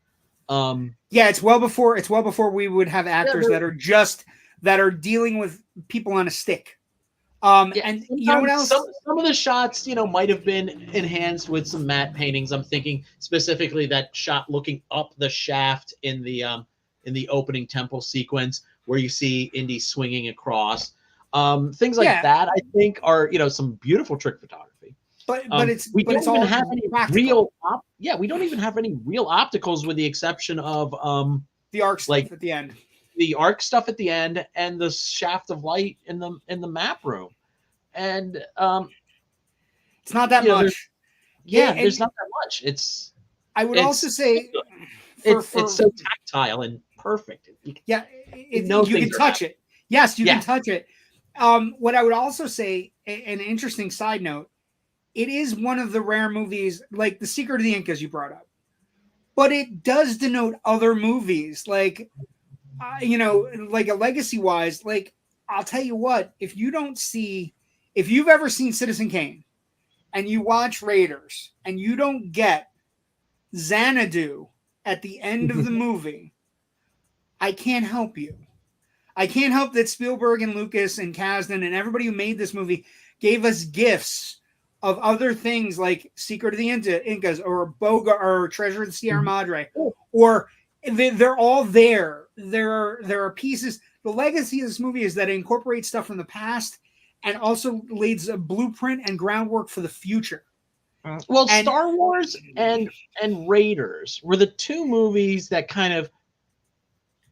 It's well before we would have actors that are dealing with people on a stick. And you know what else? Some of the shots, might have been enhanced with some matte paintings. I'm thinking specifically that shot looking up the shaft in the opening temple sequence where you see Indy swinging across. Things like that, I think, are some beautiful trick photography. But we don't even have any practical. we don't even have any real opticals, with the exception of the arc stuff at the end. The arc stuff at the end and the shaft of light in the map room, and it's not that much. There's not that much. I would also say it's so tactile and perfect. You can touch it. Yes, you can touch it. What I would also say, an interesting side note, it is one of the rare movies, like The Secret of the Incas you brought up, but it does denote other movies, like like a legacy wise. Like, I'll tell you what, if you've ever seen Citizen Kane and you watch Raiders and you don't get Xanadu at the end of the movie, I can't help you. I can't help that Spielberg and Lucas and Kasdan and everybody who made this movie gave us gifts of other things like Secret of the Incas or Boga or Treasure of the Sierra Madre, or they're all there. There are pieces. The legacy of this movie is that it incorporates stuff from the past and also lays a blueprint and groundwork for the future. Well, Star Wars and Raiders were the two movies that kind of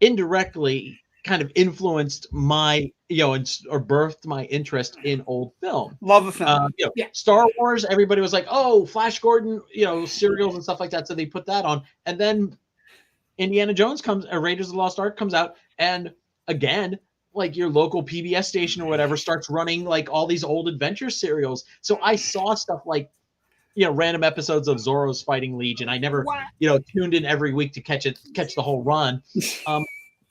indirectly kind of influenced my, or birthed my interest in old film. Love of film. Yeah. Star Wars, everybody was like, oh, Flash Gordon, serials and stuff like that. So they put that on. And then Indiana Jones comes, Raiders of the Lost Ark comes out. And again, like your local PBS station or whatever starts running like all these old adventure serials. So I saw stuff like, random episodes of Zorro's Fighting Legion. I never, tuned in every week to catch the whole run.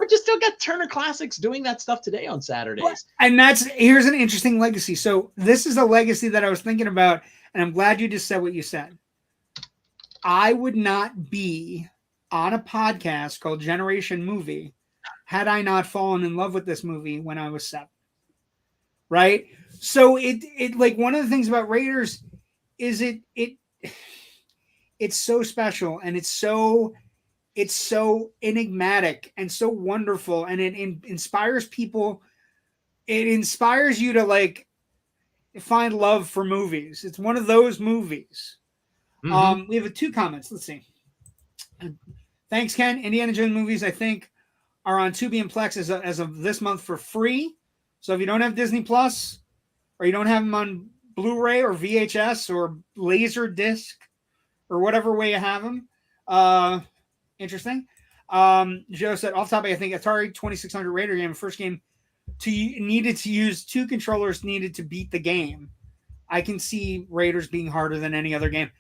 But you still got Turner Classics doing that stuff today on Saturdays. And here's an interesting legacy. So this is a legacy that I was thinking about, and I'm glad you just said what you said. I would not be on a podcast called Generation Movie had I not fallen in love with this movie when I was 7. Right? So it like one of the things about Raiders is it's so special, and it's so enigmatic and so wonderful, and it inspires people. It inspires you to like find love for movies. It's one of those movies. We have 2 comments. Let's see. Thanks, Ken. Indiana Jones movies, I think, are on Tubi and Plex as of this month for free. So if you don't have Disney Plus, or you don't have them on Blu-ray or VHS or laser disc or whatever way you have them, interesting. Joe said, off topic, I think Atari 2600 Raider game, first game, needed to use 2 controllers needed to beat the game. I can see Raiders being harder than any other game.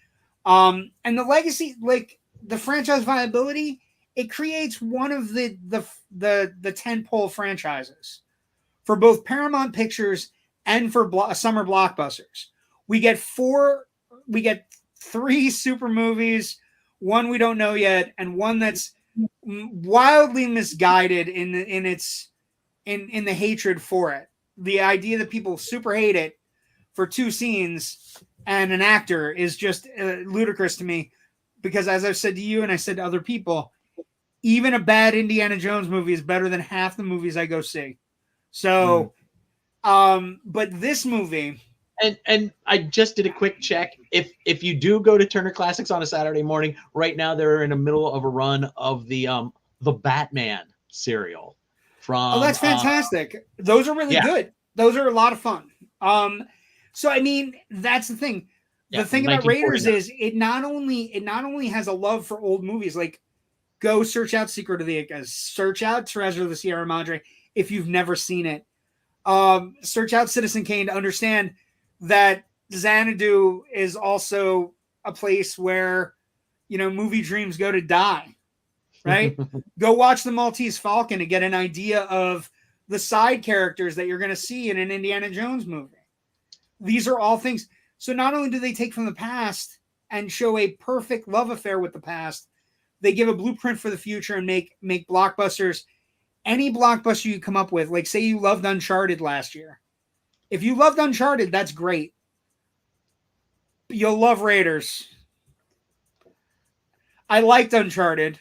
And the legacy, like the franchise viability, it creates one of the 10-pole franchises for both Paramount Pictures and for summer blockbusters. We get 3 super movies, one we don't know yet, and one that's wildly misguided in the hatred for it. The idea that people super hate it for 2 scenes and an actor is just ludicrous to me, because as I've said to you and I said to other people, even a bad Indiana Jones movie is better than half the movies I go see. So, but this movie, and I just did a quick check. If you do go to Turner Classics on a Saturday morning, right now they're in the middle of a run of the Batman serial. Oh, that's fantastic. Those are really good. Those are a lot of fun. So I mean, that's the thing. The thing about Raiders is it not only has a love for old movies, like go search out Secret of the Incas, search out Treasure of the Sierra Madre if you've never seen it. Search out Citizen Kane to understand that Xanadu is also a place where, movie dreams go to die, right? Go watch The Maltese Falcon to get an idea of the side characters that you're going to see in an Indiana Jones movie. These are all things. So not only do they take from the past and show a perfect love affair with the past, they give a blueprint for the future and make blockbusters. Any blockbuster you come up with, like say you loved Uncharted last year. If you loved Uncharted, that's great. You'll love Raiders. I liked Uncharted,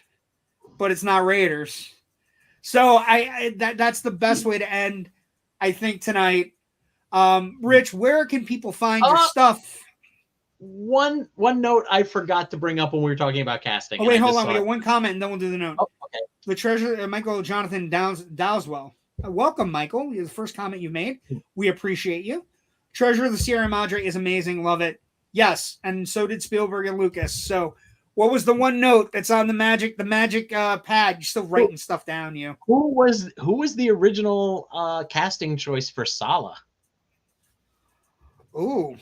but it's not Raiders. So that's the best way to end, I think, tonight. Rich, where can people find your stuff? One note I forgot to bring up when we were talking about casting. Oh, wait, hold on. We got one comment and then we'll do the note. Oh, okay. The treasure, Michael Jonathan Dowswell. Welcome, Michael. You're the first comment you've made. We appreciate you. Treasure of the Sierra Madre is amazing. Love it. Yes, and so did Spielberg and Lucas. So what was the one note that's on the magic pad? You're still writing stuff down, you. Who was the original casting choice for Sala? Ooh,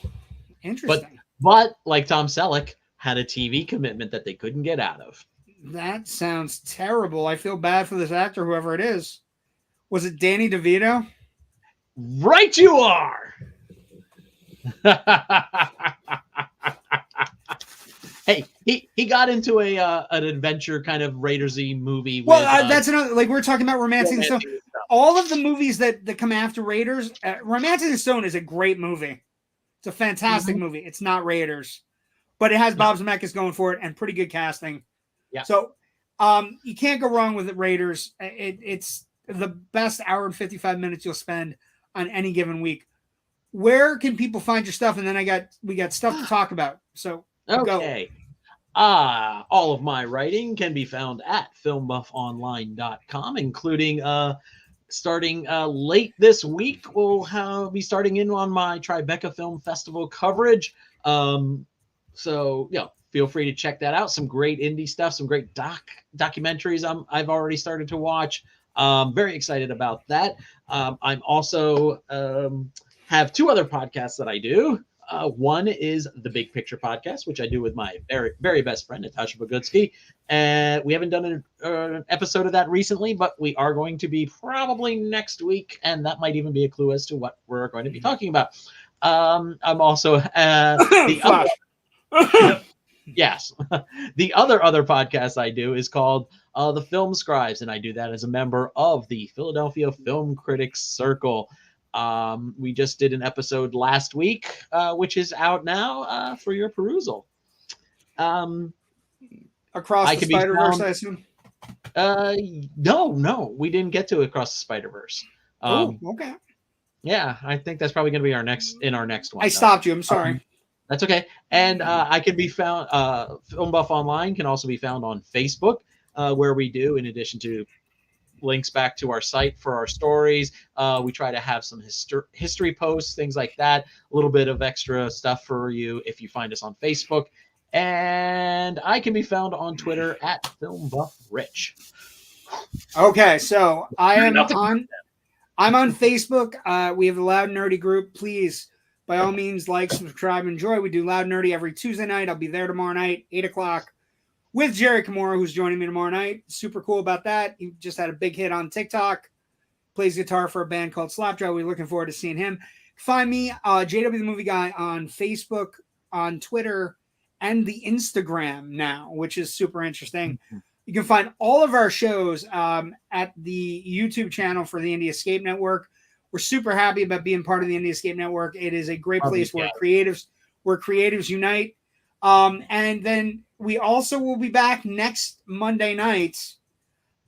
interesting. But like Tom Selleck, had a TV commitment that they couldn't get out of. That sounds terrible. I feel bad for this actor, whoever it is. Was it Danny DeVito? Right you are! Hey, he got into an adventure kind of Raiders-y movie. Well, that's another, like we're talking about Romancing the Stone. All of the movies that come after Raiders, Romancing the Stone is a great movie. It's a fantastic movie. It's not Raiders, but it has Bob Zemeckis going for it and pretty good casting. Yeah. So you can't go wrong with Raiders. It's the best hour and 55 minutes you'll spend on any given week. Where can people find your stuff? And then we got stuff to talk about. So okay. All of my writing can be found at filmbuffonline.com, including starting late this week, we'll be starting in on my Tribeca Film Festival coverage. So, feel free to check that out. Some great indie stuff, some great documentaries I've already started to watch. Very excited about that. I'm also have two other podcasts that I do. One is the Big Picture Podcast, which I do with my very, very best friend, Natasha Bogutsky. And we haven't done an episode of that recently, but we are going to be probably next week. And that might even be a clue as to what we're going to be talking about. I'm also the other, yes, the other podcast I do is called The Film Scribes, and I do that as a member of the Philadelphia Film Critics Circle. We just did an episode last week, which is out now for your perusal. Across the Spider-Verse, I assume? No, we didn't get to Across the Spider-Verse. Okay. Yeah, I think that's probably going to be our next one. I stopped you. I'm sorry. That's okay. And I can be found, Film Buff Online can also be found on Facebook, where we do, in addition to links back to our site for our stories, we try to have some history posts, things like that, a little bit of extra stuff for you if you find us on Facebook. And I can be found on Twitter at FilmBuffRich. Okay, so I'm on Facebook. We have the Loud Nerdy group. Please, by all means, like, subscribe, enjoy. We do Loud Nerdy every Tuesday night. I'll be there tomorrow night, 8 o'clock, with Jerry Kimura, who's joining me tomorrow night. Super cool about that. He just had a big hit on TikTok. Plays guitar for a band called Slapjaw. We're looking forward to seeing him. Find me, JW the Movie Guy, on Facebook, on Twitter, and the Instagram now, which is super interesting. You can find all of our shows at the YouTube channel for the Indie Escape Network. We're super happy about being part of the Indie Escape Network. It is a great place where creatives unite. And then we also will be back next Monday night.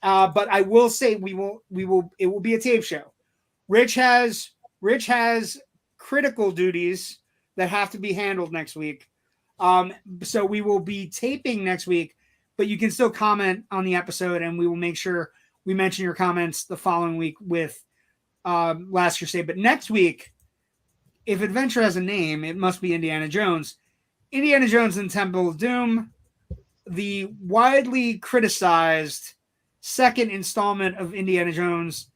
But I will say it will be a tape show. Rich has critical duties that have to be handled next week. So we will be taping next week, but you can still comment on the episode, and we will make sure we mention your comments the following week with Last Crusade. But next week, if Adventure has a name, it must be Indiana Jones. Indiana Jones and Temple of Doom, the widely criticized second installment of Indiana Jones.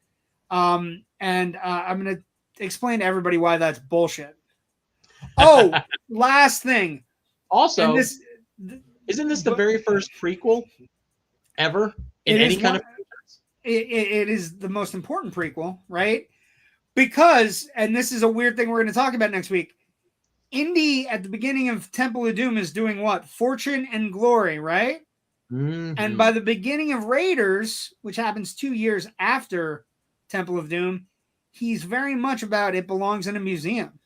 And I'm going to explain to everybody why that's bullshit. Oh, last thing. Also, isn't this the very first prequel ever in any kind of? It is the most important prequel, right? Because, and this is a weird thing we're going to talk about next week. Indy at the beginning of Temple of Doom is doing what? Fortune and glory, right? Mm-hmm. And by the beginning of Raiders, which happens 2 years after Temple of Doom, he's very much about it belongs in a museum.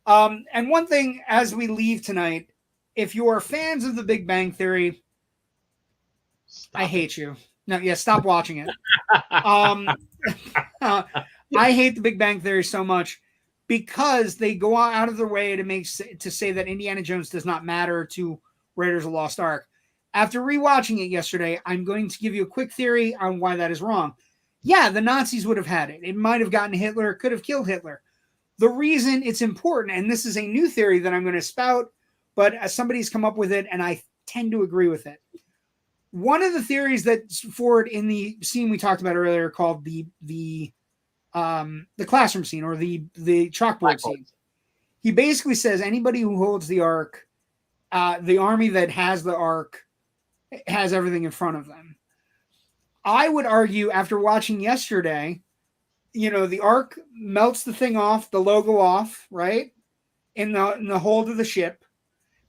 And one thing as we leave tonight, if you are fans of The Big Bang Theory, I hate you. No, yeah, stop watching it. I hate The Big Bang Theory so much because they go out of their way to say that Indiana Jones does not matter to Raiders of the Lost Ark. After rewatching it yesterday, I'm going to give you a quick theory on why that is wrong. Yeah, the Nazis would have had it. It might have gotten Hitler, could have killed Hitler. The reason it's important, and this is a new theory that I'm going to spout, but somebody's come up with it, and I tend to agree with it. One of the theories that's forward in the scene we talked about earlier, called the classroom scene or the chalkboard scene, he basically says anybody who holds the Ark, the army that has the Ark, has everything in front of them. I would argue, after watching yesterday, the Ark melts the thing off, the logo off, right? In the hold of the ship,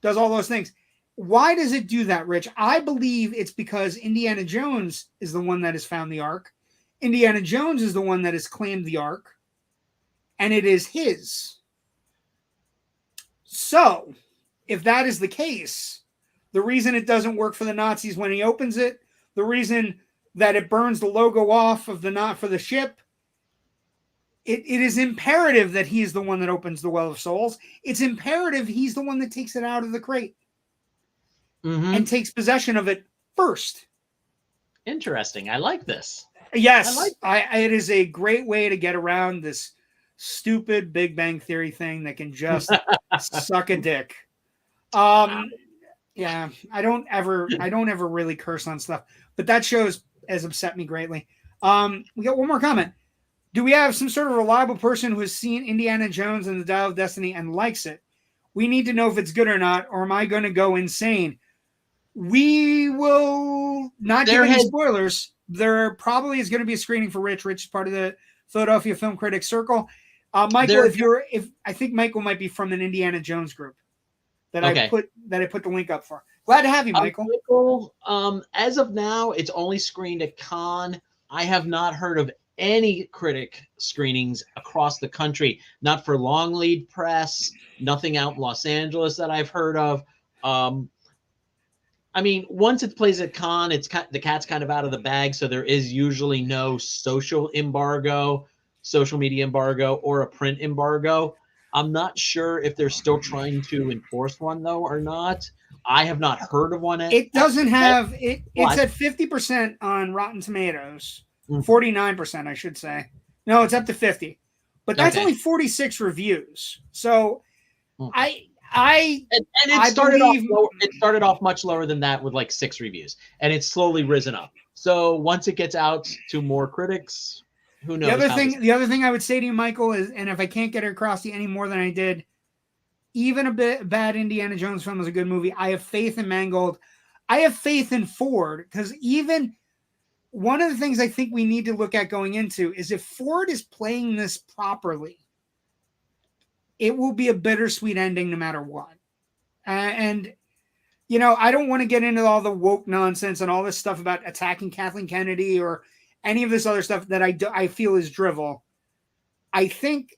does all those things. Why does it do that, Rich? I believe it's because Indiana Jones is the one that has found the Ark. Indiana Jones is the one that has claimed the Ark, and it is his. So, if that is the case, the reason it doesn't work for the Nazis when he opens it, the reason that it burns the logo off of for the ship, it is imperative that he is the one that opens the Well of Souls. It's imperative he's the one that takes it out of the crate and takes possession of it first. Interesting. I like this. Yes, it is a great way to get around this stupid Big Bang Theory thing that can just suck a dick. Yeah, I don't ever really curse on stuff, but that show has upset me greatly. We got one more comment. Do we have some sort of reliable person who has seen Indiana Jones and the Dial of Destiny and likes it? We need to know if it's good or not, or am I going to go insane? We will not give any spoilers. There probably is going to be a screening for Rich. Rich is part of the Philadelphia Film Critics Circle. Michael, if I think Michael might be from an Indiana Jones group that I put the link up for. Glad to have you, Michael. Michael, as of now, it's only screened at Cannes. I have not heard of any critic screenings across the country. Not for long lead press. Nothing out in Los Angeles that I've heard of. I mean, once it plays at Cannes, the cat's kind of out of the bag, so there is usually no social media embargo, or a print embargo. I'm not sure if they're still trying to enforce one, though, or not. I have not heard of one. It doesn't have it. It's at 50% on Rotten Tomatoes, 49%, I should say. No, it's up to 50, but that's only 46 reviews. So, it started off much lower than that with like 6 reviews, and it's slowly risen up. So once it gets out to more critics, who knows? The other thing I would say to you, Michael, is, and if I can't get it across to you any more than I did, even a bad Indiana Jones film is a good movie. I have faith in Mangold. I have faith in Ford, because even one of the things I think we need to look at going into is if Ford is playing this properly, it will be a bittersweet ending no matter what. And, you know, I don't want to get into all the woke nonsense and all this stuff about attacking Kathleen Kennedy or any of this other stuff that I feel is drivel. I think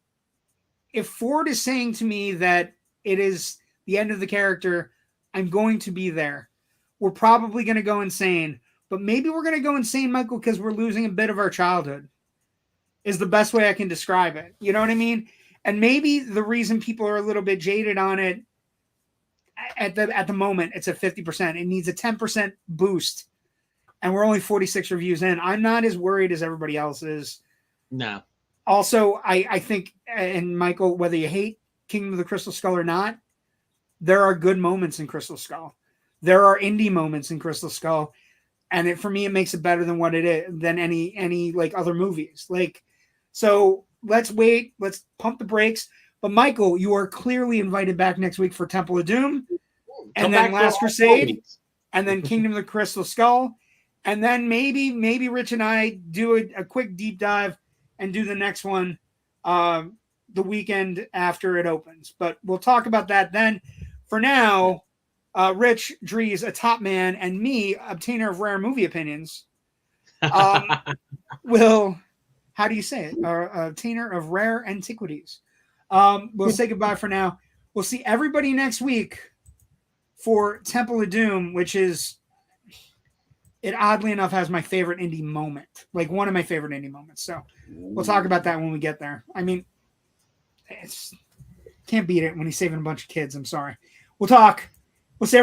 if Ford is saying to me that it is the end of the character, I'm going to be there. We're probably going to go insane. But maybe we're going to go insane, Michael, because we're losing a bit of our childhood, is the best way I can describe it. You know what I mean? And maybe the reason people are a little bit jaded on it at the moment, it's at 50%. It needs a 10% boost. And we're only 46 reviews in. I'm not as worried as everybody else is. No. Also, I think, and Michael, whether you hate Kingdom of the Crystal Skull or not, there are good moments in Crystal Skull. There are indie moments in Crystal Skull. And for me, it makes it better than what it is, than any like other movies. Like, so let's wait. Let's pump the brakes. But Michael, you are clearly invited back next week for Temple of Doom, and then Last Crusade, and then Kingdom of the Crystal Skull, and then maybe Rich and I do a quick deep dive and do the next one the weekend after it opens. But we'll talk about that then. For now, Rich, Drees, a top man, and me, obtainer of rare movie opinions, will, how do you say it? Obtainer of rare antiquities. We'll say goodbye for now. We'll see everybody next week for Temple of Doom, which is, it oddly enough has my favorite indie moment, like one of my favorite indie moments. So we'll talk about that when we get there. I mean, can't beat it when he's saving a bunch of kids. I'm sorry. We'll talk.